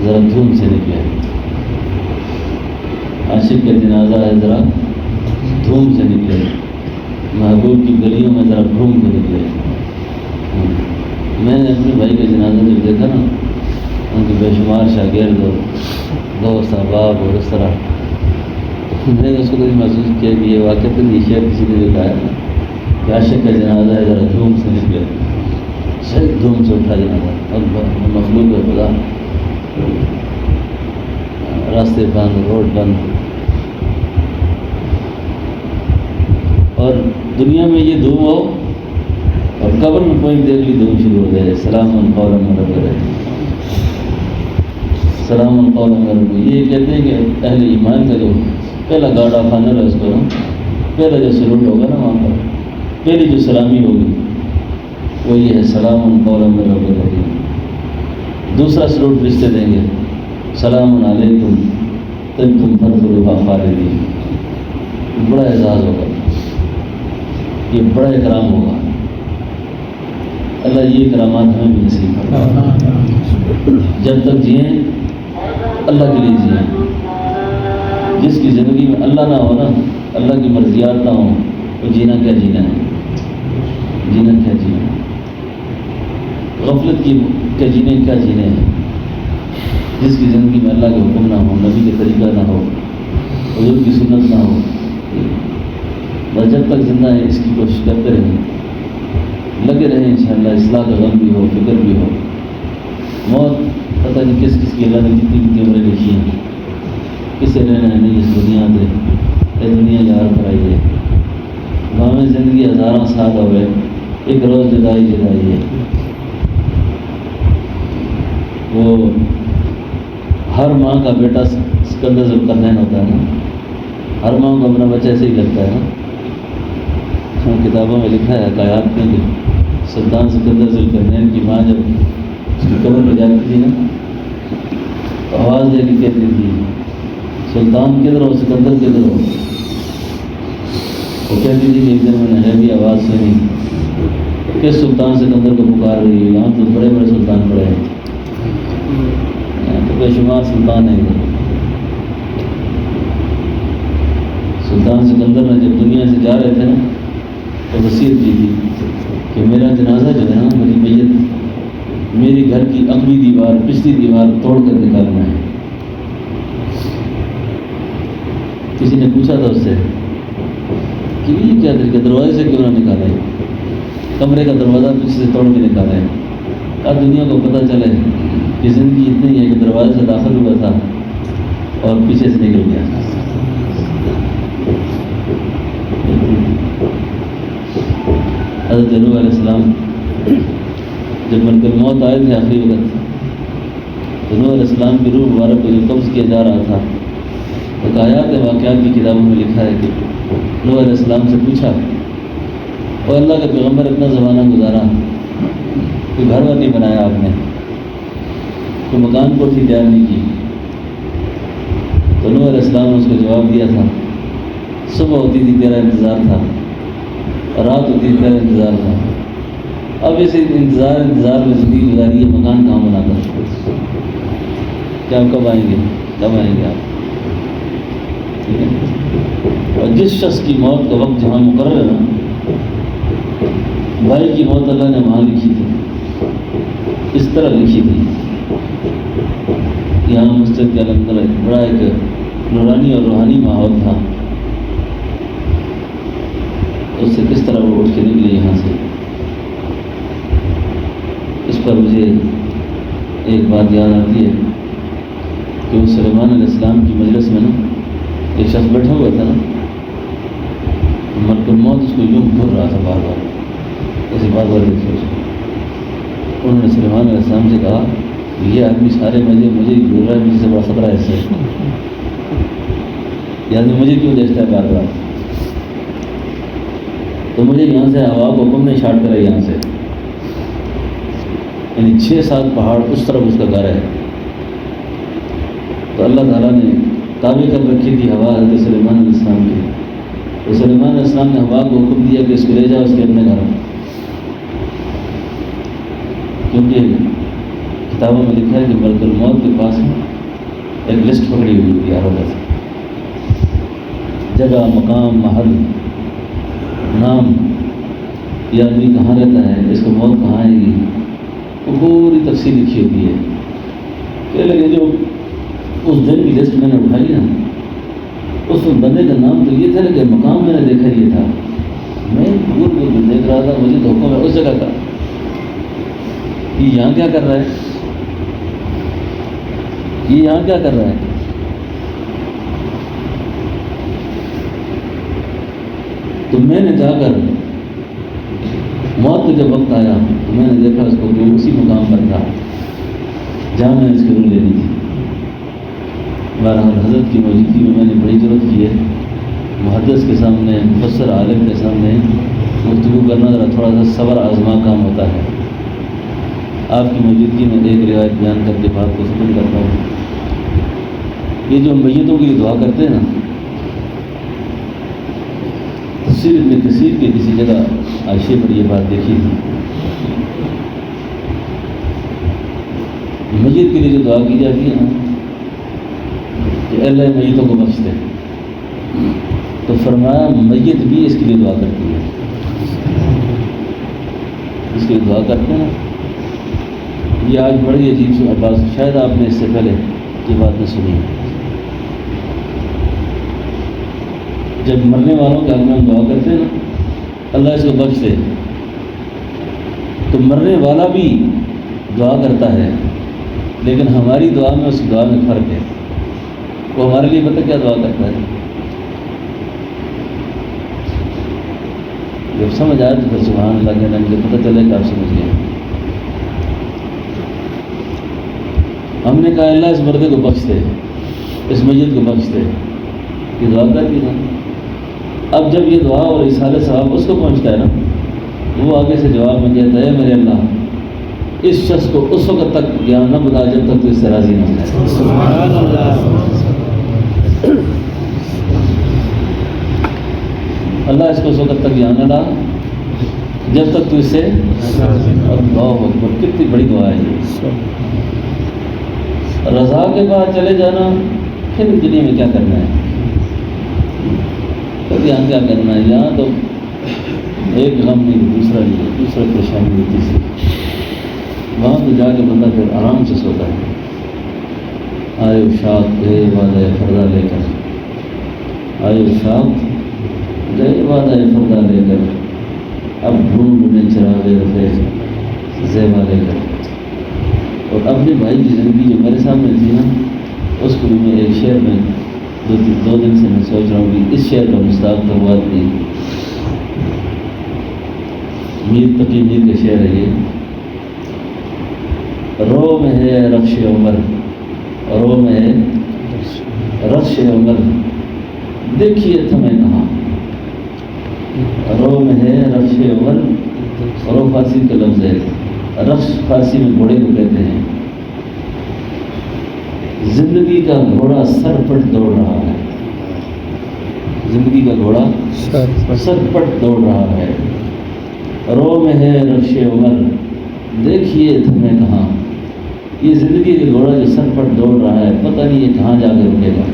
ذرا دھوم سے نکلے، عاشق کا جنازہ ہے ذرا دھوم سے نکلے، محبوب کی گلیوں میں ذرا گھوم کے نکلے۔ میں نے اپنے بھائی کا جنازہ جب دیکھا نا، ان کے بے شمار شاگرد اور دوست احباب اور اس طرح، میں نے اس کو کبھی محسوس کیا کہ یہ واقعہ یہ شعر کسی نے لکھا ہے کہ عاشق کا جنازہ ہے ذرا دھوم سے نکلے، صحیح دھوم سے اٹھا جنازہ، اور مخلوق ہے خدا، راستے بند، روڈ بند، اور دنیا میں یہ دھوم ہو اور قبر میں کوئی دیر کی دھوم شروع ہو جائے، سلام قولا من رب رحیم، سلام قولا من رب رحیم۔ یہ کہتے ہیں کہ اہل ایمان کا جو پہلا گاڑا خانہ ہے، اس کو نا پہلا جو سلوٹ ہوگا نا، وہاں پر پہلی جو سلامی ہوگی وہ یہ ہے، سلام قولا من رب رحیم۔ دوسرا سلوٹ رشتے دیں گے، سلام علیکم طبتم فادخلوها خالدین۔ بڑا اعزاز ہوگا، یہ بڑا اکرام ہوگا، اللہ یہ اکرامات ہمیں بھی نصیب فرمائے۔ جب تک جئیں اللہ کے لیے جئیں، جس کی زندگی میں اللہ نہ ہو نا، اللہ کی مرضیات نہ ہوں، تو جینا کیا جینا ہے، جینا کیا جینا ہے، غفلت کی کیا جینے کیا جینے ہیں۔ جس کی زندگی میں اللہ کے حکم نہ ہو، نبی کے طریقہ نہ ہو، حضور کی سنت نہ ہو، بس جب تک زندہ ہے اس کی کوشش کرتے رہیں، لگے رہیں انشاءاللہ، اصلاح کا غم بھی ہو، فکر بھی ہو۔ موت پتہ نہیں کس کس کی اللہ نے کتنی کتنی عمریں لکھی ہیں، کسے رہنا ہے نہیں اس دنیا سے، یہ دنیا یار بھرائی ہے، ہمیں زندگی ہزاروں سال ہو گئے، ایک روز جدائی جدائی ہے۔ وہ ہر ماں کا بیٹا سکندر ذوالقرنین ہوتا ہے نا، ہر ماں کو اپنا بچہ ایسے ہی لگتا ہے نا، کتابوں میں لکھا ہے حکایات میں کہ سلطان سکندر ذوالقرنین کی ماں جب اس کی قبر میں جاتی تھی نا، تو آواز دے کے کہتی تھی، سلطان کدھر ہو، سکندر کدھر ہو۔ وہ کہتی تھی کہ ایک دن میں نے بھی آواز سنی، کس سلطان سکندر کو پکار رہی ہے، یہاں تو بڑے بڑے سلطان پڑے ہیں، تو بے شمار سلطان ہیں۔ سلطان سکندر نے جب دنیا سے جا رہے تھے نا، تو وصیت کی تھی کہ میرا جنازہ جو ہے نا، میری میت میری گھر کی اگلی دیوار، پچھلی دیوار توڑ کر نکالنا ہے۔ کسی نے پوچھا تھا اس سے کہ یہ کیا طریقہ، دروازے سے کیوں نہ نکالے، کمرے کا دروازہ پیچھے سے توڑ کے نکالے، اب دنیا کو پتہ چلے کہ زندگی اتنی ہے کہ دروازے سے داخل ہوا تھا اور پیچھے سے نکل گیا۔ حضرت نوح علیہ السلام جب ملک الموت آئے تھے آخری وقت، تو نوح علیہ السلام کی روح مبارک کو جب قبض کیا جا رہا تھا، تو آیات واقعات کی کتابوں میں لکھا ہے کہ نوح علیہ السلام سے پوچھا، اور اللہ کے پیغمبر اتنا زمانہ گزارا، کوئی گھر ور نہیں بنایا آپ نے، کوئی مکان کوٹھی تیار نہیں کی، تو نوح علیہ السلام نے اس کو جواب دیا تھا، صبح ہوتی تھی تیرا انتظار تھا، رات ہوتی تھی تیرا انتظار تھا، اب اسے انتظار میں زندگی گزاری ہے، مکان کہاں بنا کر، کیا آپ کب آئیں گے، کب آئیں گے آپ؟ ٹھیک ہے، اور جس شخص کی موت کا وقت جہاں مقرر ہے نا، بھائی کی موت اللہ نے وہاں لکھی تھی، اس طرح لکھی تھی، یہاں مسجد کے اندر بڑا ایک نورانی اور روحانی ماحول تھا، اس سے کس طرح وہ اٹھ کے نکلے یہاں سے۔ اس پر مجھے ایک بات یاد آتی ہے کہ وہ سلیمان علیہ السلام کی مجلس میں نا ایک شخص بیٹھا ہوا تھا نا، ملک الموت اس کو یوں گھر رہا تھا بار بار، ایسے بار بار سوچ. انہوں نے سلیمان علیہ السلام سے کہا یہ آدمی سارے مجھے ہی گھور رہا ہے، مجھے سے بڑا خطرہ ہے اس سے، یہ آدمی مجھے کیوں دیکھتا ہے بار بار؟ تو مجھے یہاں سے ہوا کو حکم نے چھاٹ کرے یہاں سے، یعنی 6-7 پہاڑ اس طرف اس کا گھر ہے. تو اللہ تعالیٰ نے تابع کر رکھی تھی ہوا حضرت سلیمان علیہ السلام کی. تو سلیمان علیہ السلام نے ہوا کو حکم دیا کہ اس کو لے جاؤ اس کے اپنے گھر، کیونکہ کتابوں میں لکھا ہے کہ ملک الموت کے پاس ایک لسٹ پکڑی ہوئی تھی ہر وقت، جگہ، مقام، محل، نام، یہ آدمی کہاں رہتا ہے، اس کو موت کہاں آئے گی، وہ پوری تفصیل لکھی ہوتی ہے. کہ لگے جو اس دن کی لسٹ میں نے اٹھائی نا، اس بندے کا نام تو یہ تھا لیکن مقام میں نے دیکھا یہ تھا. میں دور دور دیکھ رہا تھا، مجھے تو حکم ہے اس جگہ کا، یہ یہاں کیا کر رہا ہے، یہ یہاں کیا کر رہا ہے. تو میں نے جا کر موت کا جب وقت آیا تو میں نے دیکھا اس کو کہ اسی مقام پر تھا جہاں میں نے اس کی روح لینی تھی. بہرحال حضرت کی موجودگی میں نے بڑی ضرورت کی ہے محدث کے سامنے، مفسر عالم کے سامنے گفتگو کرنا ذرا تھوڑا سا صبر آزما کام ہوتا ہے. آپ کی موجودگی میں ایک روایت بیان کر کے بات کو ختم کرتا ہوں. یہ جو میتوں کے لیے دعا کرتے ہیں نا، تفسیر ابن کثیر کے کسی جگہ عائشہ پر یہ بات دیکھی تھی. میت کے لیے جو دعا کی جاتی ہے نا کہ اللہ میتوں کو بخش دے، تو فرمایا میت بھی اس کے لیے دعا کرتی ہے، اس کے لیے دعا کرتے ہیں. یہ آج بڑی عجیب سی بات، شاید آپ نے اس سے پہلے یہ بات نہ سنی. جب مرنے والوں کے حق میں ہم دعا کرتے ہیں نا اللہ اس کو بخش دے، تو مرنے والا بھی دعا کرتا ہے، لیکن ہماری دعا میں اس کی دعا میں فرق ہے. وہ ہمارے لیے پتہ کیا دعا کرتا ہے، جب سمجھ آئے تو پھر سبحان اللہ کہنا، مجھے پتہ چلے کہ آپ سمجھ گئے. ہم نے کہا اللہ اس مردے کو بخش دے، اس میت کو بخش دے، یہ دعا کر دی نا. اب جب یہ دعا اور اصحال ثواب اس کو پہنچتا ہے نا، وہ آگے سے جواب میں کہتا ہے میرے اللہ اس شخص کو اس وقت تک گیان نہ بتا جب تک تو اس سے راضی نہ ہو جائے. سبحان اللہ. اللہ اس کو اس وقت تک گیان نہ لا جب تک تو اس سے، اللہ اکبر، کتنی بڑی دعا ہے یہ. رضا کے بعد چلے جانا، پھر دنیا میں کیا کرنا ہے، پھر یہاں کیا کرنا ہے. یہاں تو ایک غم نہیں، دوسرا نہیں، دوسرا پریشانی نہیں، تیسری. وہاں تو جا کے بندہ پھر آرام سے سوتا ہے. آئے اشاق گئے وعدہ فردہ لے کر، آئے اشاق گئے وعدہ فردہ لے کر، اب ڈھونڈنے چراغ رفیق زیبا لے کر. اور اپنے بھائی کی زندگی جو میرے سامنے تھی نا، اس کو بھی میں ایک شعر میں 2 دن سے میں سوچ رہا ہوں کہ اس شعر کا مصداق تو ہوا نہیں. میر تقی میر کا شعر ہے یہ، رو میں ہے رخش عمر، رو میں ہے رخش عمر، دیکھیے تھمیں کہاں. رو میں ہے رخش عمر، رو فارسی کا لفظ ہے، رخش فارسی میں گھوڑے کو کہتے ہیں. زندگی کا گھوڑا سر پٹ دوڑ رہا ہے، زندگی کا گھوڑا سر پٹ دوڑ رہا ہے. رو میں ہے رخش عمر، دیکھیے تمہیں کہاں. یہ زندگی کا گھوڑا جو سر پٹ دوڑ رہا ہے، پتہ نہیں یہ کہاں جا کے رکے گا.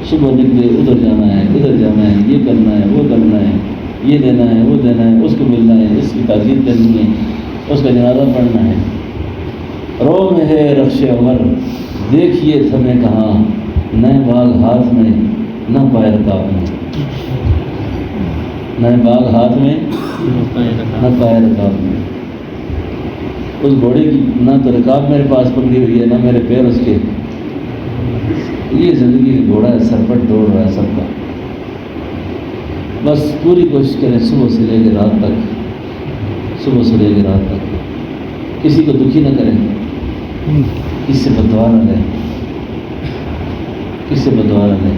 صبح نکلے ادھر جانا ہے، ادھر جانا ہے، یہ کرنا ہے، وہ کرنا ہے، یہ دینا ہے، وہ دینا ہے، اس کو ملنا ہے، اس کی تعزیت کرنی ہے، اس کا جنازہ پڑھنا ہے. رو میں ہے رخش عمر، دیکھیے تھمیں کہاں. نئے باغ ہاتھ میں نہ پائے رکاب میں، نئے باغ ہاتھ میں نہ پائے رکاب میں. اس گھوڑے کی نہ تو رکاب میرے پاس پکڑی ہوئی ہے، نہ میرے پیر اس کے. یہ زندگی کا گھوڑا ہے، سر پٹ دوڑ رہا ہے سب کا. بس پوری کوشش کریں صبح سے لے کے رات تک، صبح سے لے کے رات تک کسی کو دکھی نہ کریں، کسی سے بددعا نہ لیں، کسی سے بددعا نہ لیں،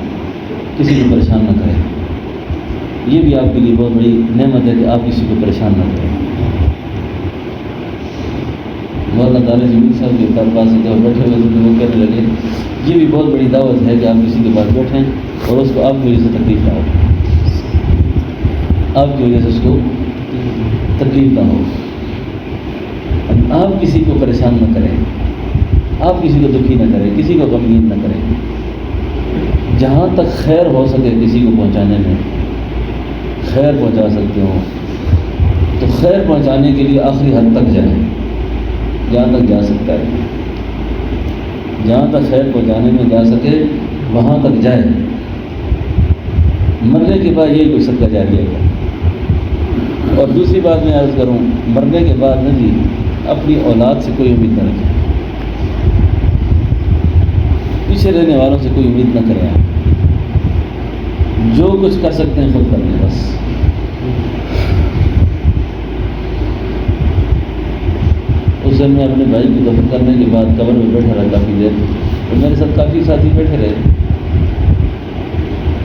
کسی کو پریشان نہ کریں۔ یہ بھی آپ کے لیے بہت بڑی نعمت ہے کہ آپ کسی کو پریشان نہ کریں۔ مولانا طارق جمیل صاحب کے پاس جب بیٹھے ہوئے تھے تو وہ کہنے لگے یہ بھی بہت بڑی دعوت ہے کہ آپ کسی کے پاس بیٹھیں اور اس کو آپ کی وجہ سے تکلیف نہ ہو، آپ کی وجہ سے اس کو تکلیف نہ ہو۔ آپ کسی کو پریشان نہ کریں، آپ کسی کو دکھی نہ کریں، کسی کو غمگین نہ کریں۔ جہاں تک خیر ہو سکے کسی کو پہنچانے میں، خیر پہنچا سکتے ہوں تو خیر پہنچانے کے لیے آخری حد تک جائیں، جہاں تک جا سکتا ہے، جہاں تک خیر پہنچانے میں جا سکے وہاں تک جائے۔ مرنے کے بعد یہی کوئی صدقہ جاریہ ہے۔ اور دوسری بات میں عرض کروں، مرنے کے بعد نہ جی اپنی اولاد سے کوئی امید نہ رکھیں، پیچھے رہنے والوں سے کوئی امید نہ کریں۔ جو کچھ کر سکتے ہیں خود کر لیں بس۔ اس دن میں اپنے بھائی کو دفن کرنے کے بعد قبر میں بیٹھا رہا کافی دیر، تو میرے ساتھ کافی ساتھی بیٹھے رہے۔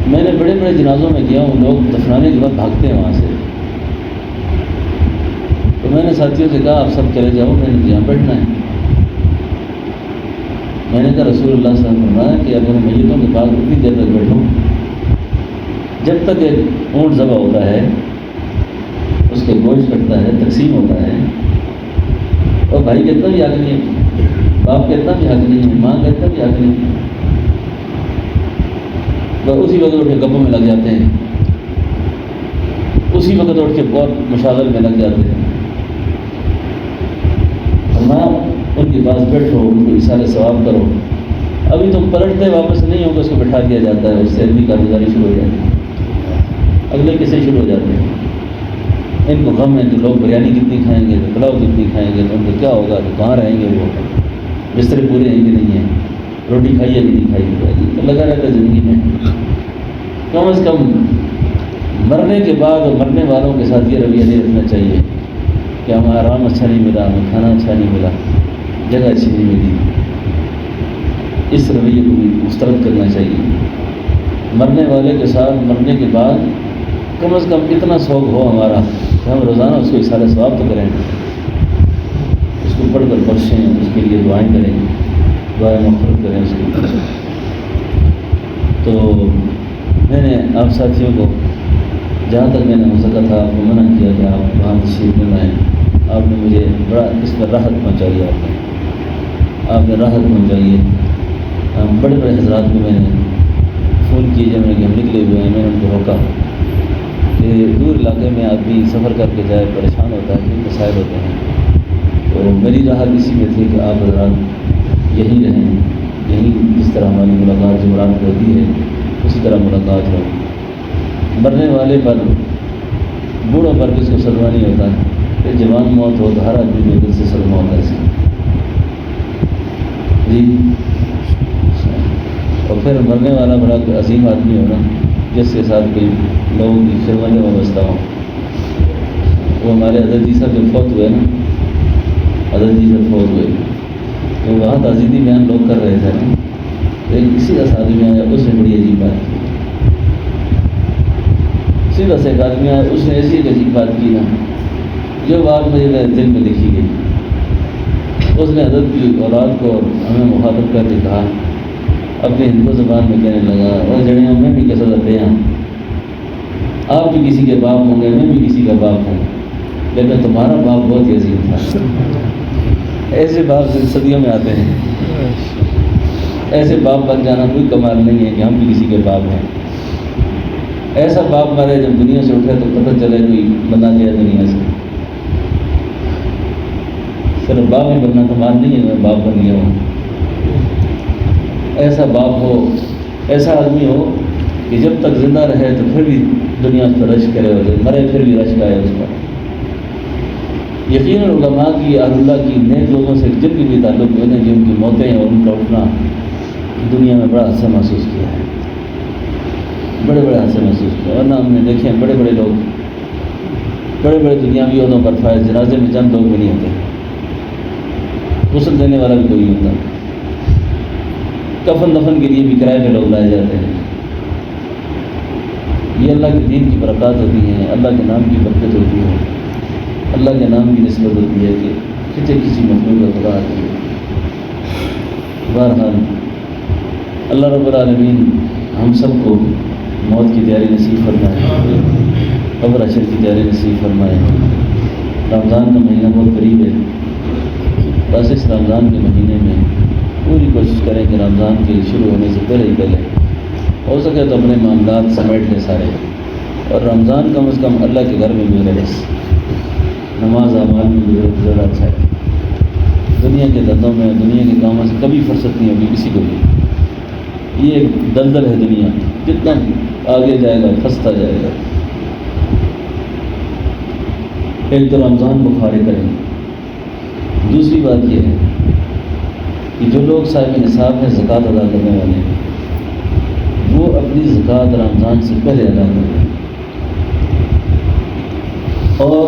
میں نے بڑے بڑے جنازوں میں گیا ہوں، لوگ دفنانے کے بعد بھاگتے ہیں وہاں سے، تو میں نے ساتھیوں سے کہا آپ سب چلے جاؤ، میں نے یہاں بیٹھنا ہے۔ میں نے کہا رسول اللہ صلی اللہ علیہ وسلم نے فرمایا کہ اگر میتوں کے پاس اتنی دیر تک بیٹھوں جب تک ایک اونٹ ذبح ہوتا ہے، اس کے گوشت کٹتا ہے، تقسیم ہوتا ہے، اور بھائی کہتا بھی حق نہیں ہے، باپ کہتا بھی حق نہیں ہے، ماں کہتا بھی حق نہیں ہے، وہ اسی وقت اٹھ کے گپوں میں لگ جاتے ہیں، اسی وقت اٹھ کے بہت مشاغل میں لگ جاتے ہیں۔ اور ماں ان کے پاس بیٹھو، ان کو اثار ثواب کرو، ابھی تم پلٹتے واپس نہیں ہوگا، اس کو بٹھا دیا جاتا ہے، اس سے علمی کارگزاری شروع ہو جاتی ہے، اگلے قصے شروع ہو جاتے ہیں۔ ان کو غم ہے کہ لوگ بریانی کتنی کھائیں گے، تو پلاؤ کتنی کھائیں گے، تو ان کو کیا ہوگا، تو کہاں رہیں گے، وہ بستر پورے ہیں کہ نہیں ہیں، روٹی کھائیے کہ نہیں کھائی، تو لگا رہتا ہے زندگی میں۔ کم از کم مرنے کے بعد اور مرنے والوں کے ساتھ یہ رویہ نہیں رکھنا چاہیے کہ ہمیں آرام اچھا نہیں ملا، ہمیں کھانا اچھا نہیں ملا، جگہ اچھی نہیں ملی۔ اس رویے کو بھی مسترد کرنا چاہیے۔ مرنے والے کے ساتھ مرنے کے بعد کم از کم اتنا شوق ہو ہمارا کہ ہم روزانہ اس کو اثار ثواب تو کریں، اس کو پڑھ کر بخشیں، اس کے لیے دعائیں کریں، دعائیں مغفرت کریں اس کے لیے۔ تو میں نے آپ ساتھیوں کو جہاں تک میں نے ہو سکا تھا آپ کو منع کیا کہ آپ وہاں تشریف میں لائیں۔ آپ نے مجھے بڑا اس پر راحت پہنچائی، آپ نے راحت پہنچائی ہے۔ بڑے بڑے حضرات کو میں نے فون کیے جب میں کہ ہم نکلے ہوئے ہیں، میں نے ان کو روکا کہ دور علاقے میں آدمی سفر کر کے جائے، پریشان ہوتا ہے، کئی مسائل ہوتے ہیں، تو میری راحت اسی میں تھی کہ آپ حضرات یہیں رہیں، یہیں جس طرح ہماری ملاقات جمعرات کو ہوتی ہے اسی طرح ملاقات ہو۔ مرنے والے پر بوڑھوں پر کس کو صدمہ نہیں ہوتا ہے، کہ جوان موت ہو تو ہر آدمی میں دل سے صدمہ ہوتا ہے اس کا جی۔ اور پھر مرنے والا بڑا عظیم آدمی ہونا جس کے ساتھ کوئی لوگوں کی خدمت میں وابستہ ہو۔ وہ ہمارے حضرت جی صاحب جب فوت ہوئے نا، حضرت جی جب فوت ہوئے تو وہاں تعزیتی بیان لوگ کر رہے تھے نا، تو ایک سیدھا سا آدمی آیا، اس نے بڑی عجیب بات کی، سیدھا سا ایک آدمی آیا، اس نے ایسی ایک عجیب بات کی نا جو بات مجھے دل میں لکھی گئی۔ اس نے حضرت کی اولاد کو ہمیں مخاطب کر کے کہا، اپنی ہندو زبان میں کہنے لگا، اور جڑیوں میں بھی کیسا کرتے ہیں، آپ بھی کسی کے باپ ہوں گے، میں بھی کسی کا باپ ہوں، لیکن تمہارا باپ بہت ہی عظیم تھا۔ ایسے باپ صدیوں میں آتے ہیں، ایسے باپ بن جانا کوئی کمال نہیں ہے کہ ہم بھی کسی کے باپ ہیں۔ ایسا باپ مرے جب دنیا سے اٹھے تو پتہ چلے کوئی بنا گیا دنیا سے، صرف باپ ہی بننا کمال نہیں ہے، میں باپ بن گیا ہوں۔ ایسا باپ ہو، ایسا آدمی ہو کہ جب تک زندہ رہے تو پھر بھی دنیا پر رشک کرے، اور جب مرے پھر بھی رشک آئے اس پر۔ یقیناً علماء کی، اہل اللہ کی، نیک لوگوں سے جن کے بھی تعلق ہوئے ہیں، جن کی موتیں اور ان کا اٹھنا دنیا میں بڑا اثر محسوس کیا ہے۔ بڑے بڑے حادثے محسوس کیا، ورنہ ہم نے دیکھے ہیں بڑے بڑے لوگ، بڑے بڑے دنیاوی عہدوں پر فائز، جنازے میں چند لوگ بھی نہیں ہوتے، غسل دینے والا بھی کوئی نہیں ہوتا، کفن دفن کے لیے بھی کرائے پہ لوگ لائے جاتے ہیں۔ یہ اللہ کے دین کی برکات ہوتی ہیں، اللہ کے نام کی برکت ہوتی ہے، اللہ کے نام کی نسبت ہوتی ہے کہ کسی مخلوق کا خدا آتی ہے۔ بہرحال اللہ رب العالمین ہم سب کو موت کی تیاری نصیب فرمائے، قبر حشر کی تیاری نصیب فرمائے۔ رمضان کا مہینہ بہت قریب ہے، بس اس رمضان کے مہینے میں پوری کوشش کریں کہ رمضان کے شروع ہونے سے پہلے ہی پہلے ہو سکے تو اپنے معاملات سمیٹ لیں سارے، اور رمضان کم از کم اللہ کے گھر میں گزرے، بس نماز اعمال میں گزرے تو زیادہ اچھا ہے۔ دنیا کے دندوں میں، دنیا کے کاموں سے کبھی فرصت نہیں ہوگی کسی کو بھی۔ یہ ایک دلدل ہے دنیا، جتنا آگے جائے گا پھنستا جائے گا۔ ایک تو رمضان کو فارغ کریں، دوسری بات یہ ہے کہ جو لوگ صاحب نصاب ہیں، زکوٰۃ ادا کرنے والے ہیں، وہ اپنی زکوٰۃ رمضان سے پہلے ادا کریں، اور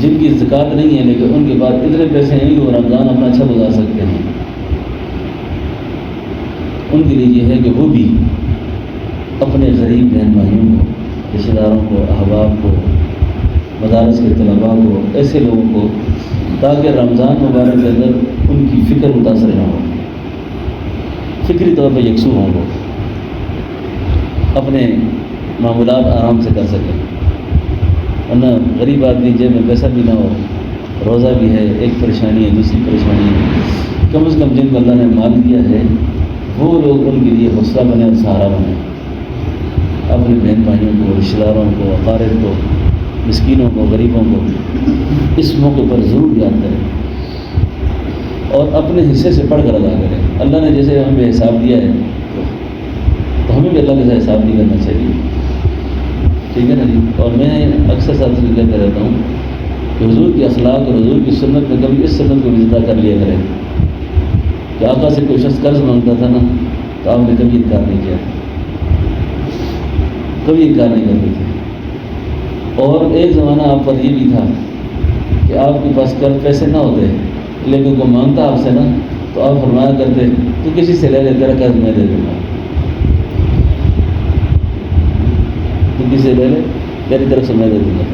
جن کی زکوٰۃ نہیں ہے لیکن ان کے پاس اتنے پیسے ہیں کہ وہ رمضان اپنا اچھا گزار سکتے ہیں، ان کے لیے یہ ہے کہ وہ بھی اپنے غریب بہن بھائیوں کو، رشتہ داروں کو، احباب کو، مدارس کے طلباء کو، ایسے لوگوں کو، تاکہ رمضان مبارک کے اندر ان کی فکر متاثر نہ ہو، فکری طور پر یکسو ہوں، وہ اپنے معمولات آرام سے کر سکیں۔ ورنہ غریب آدمی جیب میں پیسہ بھی نہ ہو، روزہ بھی ہے، ایک پریشانی ہے، دوسری پریشانی ہے، کم از کم جن کو اللہ نے مال دیا ہے وہ لوگ ان کے لیے حوصلہ بنے اور سہارا بنے، اپنے بہن بھائیوں کو، رشتہ داروں کو، اقارب کو، مسکینوں کو، غریبوں کو اس موقع پر ضرور یاد کریں اور اپنے حصے سے پڑھ کر ادا کریں۔ اللہ نے جیسے ہمیں حساب دیا ہے تو ہمیں بھی اللہ کے ساتھ حساب نہیں کرنا چاہیے، ٹھیک ہے نا جی۔ اور میں اکثر ساتھ سے کہتا رہتا ہوں کہ حضور کی اخلاق اور حضور کی سنت میں کبھی اس سنت کو بھی زندہ کر لیا کریں کہ آقا سے کوئی شخص قرض مانگتا تھا نا تو آپ نے کبھی انکار نہیں کیا، کبھی انکار نہیں کرتے تھے۔ اور ایک زمانہ آپ پر یہ بھی تھا کہ آپ کے پاس قرض پیسے نہ ہوتے لیکن کوئی مانگتا آپ سے نا تو آپ فرمایا کرتے تو کسی سے لے لے، تیرا قرض میں دے دوں گا، تو کسی سے لے لے، تیری طرف سے میں دے دوں گا۔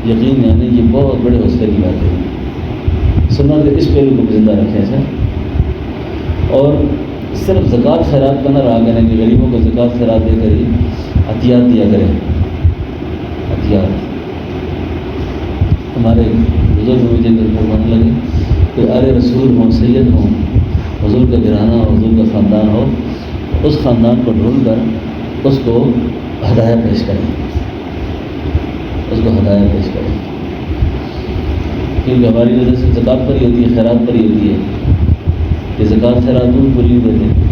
یقین یعنی یہ بہت بڑے حوصلے کی بات ہے۔ سنت کے اس پہلو کو بھی زندہ رکھیں سر، اور صرف زکوٰۃ خیرات کا نہ رہا کریں کہ غریبوں کو زکوٰۃ خیرات دے کر ہی عطیات دیا کریں۔ عطیات ہمارے بزرگ مجھے فرمانے لگے کہ آل رسول ہوں، سید ہوں، حضور کا گھرانہ ہو، حضور کا خاندان ہو، اس خاندان کو ڈھونڈ کر اس کو ہدایہ پیش کریں، اس کو ہدایہ پیش کریں، کیونکہ ہماری وجہ سے زکوٰۃ پر ہی ہوتی ہے، خیرات پر ہی ہوتی ہے کہ زکوٰۃ خیرات ان کو نہیں دیتے۔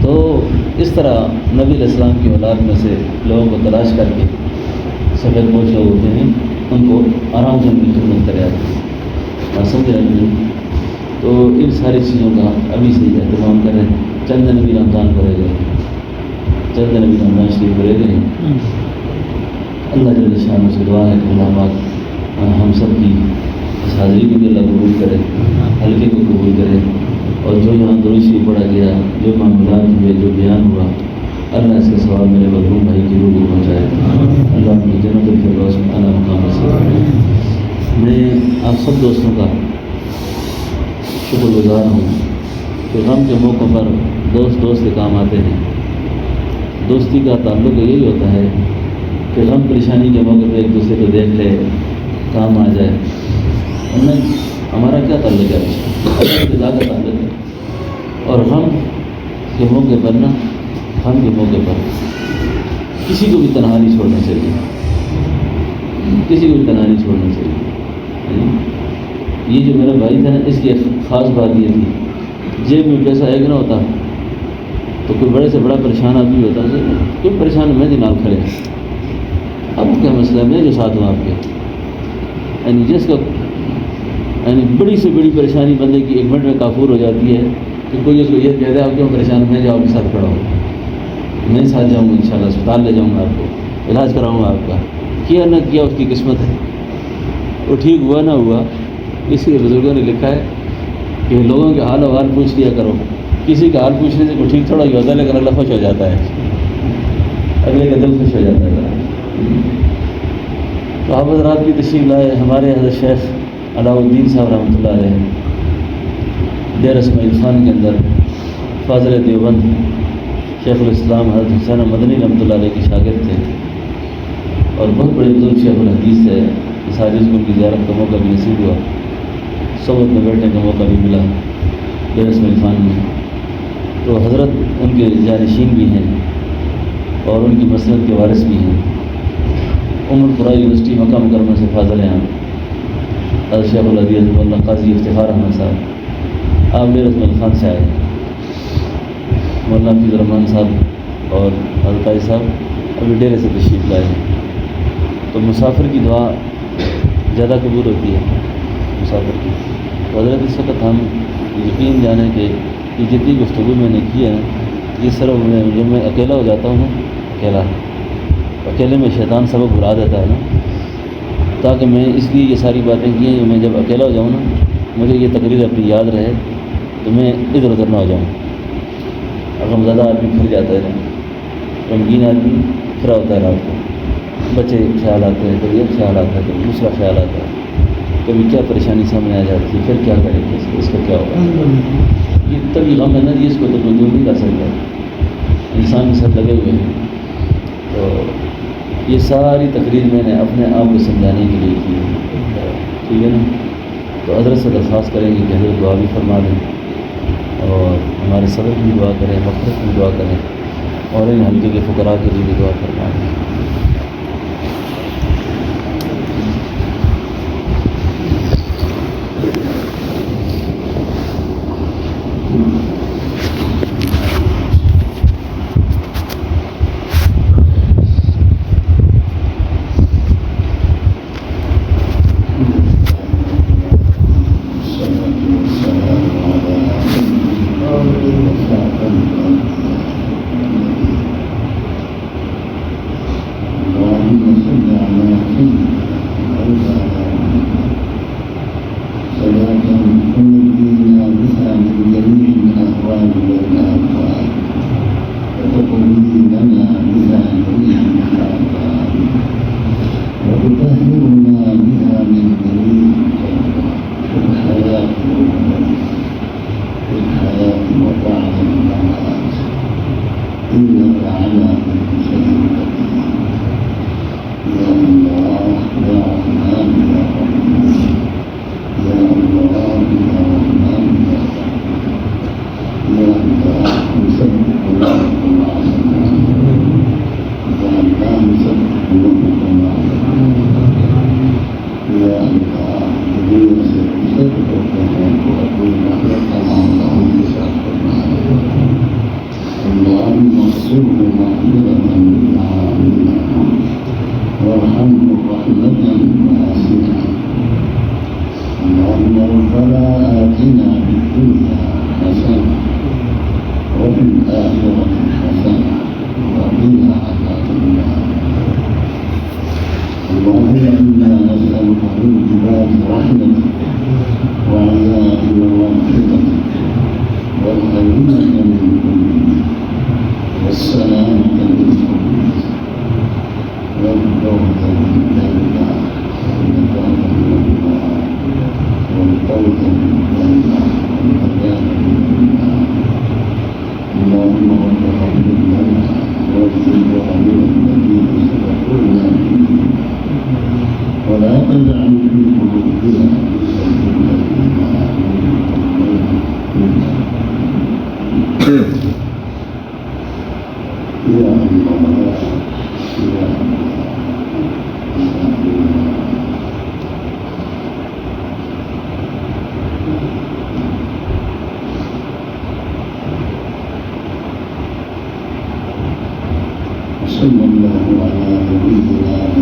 تو اس طرح نبی علیہ السلام کی اولاد میں سے لوگوں کو تلاش کر کے سفید پوش لوگ ہوتے ہیں، ان کو آرام سے ان کی خدمت کرے آتے ہیں، سمجھ رہے ہیں۔ تو ان ساری چیزوں کا ابھی سے اہتمام کریں۔ چند دن ابھی رمضان کو رہ گئے، چند دن ابھی رمضان شریف کو رہ گئے ہیں۔ اللہ جل شانہ سے دعا ہے کہ اللہ پاک ہم سب کی اس حاضری کو بھی اللہ قبول کرے، حلقے کو قبول کرے، اور جو یہاں درود شریف پڑھا گیا، جو معاملات ہوئے، جو بیان ہوا، اللہ اس کے ثواب میرے مرحوم بھائی کی روح کو پہنچائے، اللہ اپنی جنت الفردوس میں اعلیٰ مقام سے۔ میں آپ سب دوستوں کا شکر گزار ہوں کہ غم کے موقع پر دوست کے کام آتے ہیں۔ دوستی کا تعلق یہی ہوتا ہے کہ غم پریشانی کے موقع پہ ایک دوسرے کو دیکھ لے، کام آ جائے، ورنہ ہمارا کیا تعلق ہے؟ خدا کا تعلق ہے۔ اور غم کے موقع پر نا، غم کے موقع پر کسی کو بھی تنہا نہیں چھوڑنا چاہیے، کسی کو بھی تنہا نہیں چھوڑنا چاہیے۔ یہ جو میرا بھائی تھا نا، اس کی ایک خاص بات یہ تھی، جیب میں پیسہ ایک نہ ہوتا تو کوئی بڑے سے بڑا پریشان آدمی ہوتا ہے، کوئی پریشان میں جناب کھڑے، اب کیا مسئلہ ہے، میں جو ساتھ ہوں آپ کے، یعنی جس کا یعنی بڑی سے بڑی پریشانی بندے کی 1 منٹ میں کافور ہو جاتی ہے کہ کوئی اس کو یہ کہہ دے آپ کیوں پریشان، میں جو آپ کے ساتھ کھڑا ہوں، میں ساتھ جاؤں گا انشاءاللہ، اسپتال لے جاؤں گا آپ کو، علاج کراؤں گا آپ کا. کیا نہ کیا اس کی قسمت ہے، وہ ٹھیک ہوا نہ ہوا. اس لیے بزرگوں نے لکھا ہے کہ لوگوں کے حال و حال پوچھ لیا کرو. کسی کا حال پوچھنے سے کوئی ٹھیک تھوڑا ہی ہوتا ہے، لیکن اللہ خوش ہو جاتا ہے، اگلے کا دل خوش ہو جاتا ہے. تو آپ حضرات کی تشریف لائے. ہمارے حضرت شیخ علاؤ الدین صاحب رحمۃ اللہ علیہ دیر اسماعیل خان کے اندر فاضل دیوبند شیخ الاسلام حضرت حسین مدنی رحمۃ اللہ علیہ کے شاگرد تھے، اور بہت بڑے بزرگ شیخ الحدیث ہے. اس حدیث کو ان کی زیارت کا موقع بھی نصیب ہوا، صحبت میں بیٹھنے کا موقع بھی ملا دیر اسماعیل خان میں. تو حضرت ان کے جانشین بھی ہیں اور ان کی مسلک کے وارث بھی ہیں. قرآن یونیورسٹی مکہ مکرمہ سے فاضل ہیں حضرت شیخ الحدیث مولانا قاضی افتخار احمد صاحب. آپ دیر اسماعیل خان سے آئے، مولانا حفیظ الرحمان صاحب اور حضرت قاضی صاحب ابھی ڈیرے سے تشریف لائے ہیں. تو مسافر کی دعا زیادہ قبول ہوتی ہے مسافر کی. تو حضرت اس وقت ہم یقین جانیں کہ یہ جتنی گفتگو میں نے کی ہے یہ صرف جب میں اکیلا ہو جاتا ہوں نا، اکیلے میں شیطان سبق بھلا دیتا ہے نا، تاکہ میں اس لیے یہ ساری باتیں کی ہیں. میں جب اکیلا ہو جاؤں نا، مجھے یہ تقریر اپنی یاد رہے تو میں ادھر ادھر نہ ہو جاؤں. غم زدہ آدمی پھر جاتا ہے، غمگین آدمی پھرا ہوتا ہے. رات کو بچے خیال آتے ہیں، کبھی ایک خیال آتا ہے، کبھی دوسرا خیال آتا ہے، کبھی کیا پریشانی سامنے آ جاتی ہے، پھر کیا کریں گے، اس کا کیا ہوگا. یہ تبھی غم ہے نا جی، اس کو تو کوئی دور نہیں کر سکتا، انسان کے ساتھ لگے ہوئے ہیں. تو یہ ساری تقریر میں نے اپنے آپ کو سمجھانے کے لیے کی ہے، ٹھیک ہے نا. تو حضرت سے درخواست کریں گے کہ حضرت دعا بھی فرما دیں اور ہمارے صبر کی دعا کریں، مغفرت کی دعا کریں، اور ان حلقے کے فقراء کے لیے بھی دعا فرما دیں. صلى الله على نبينا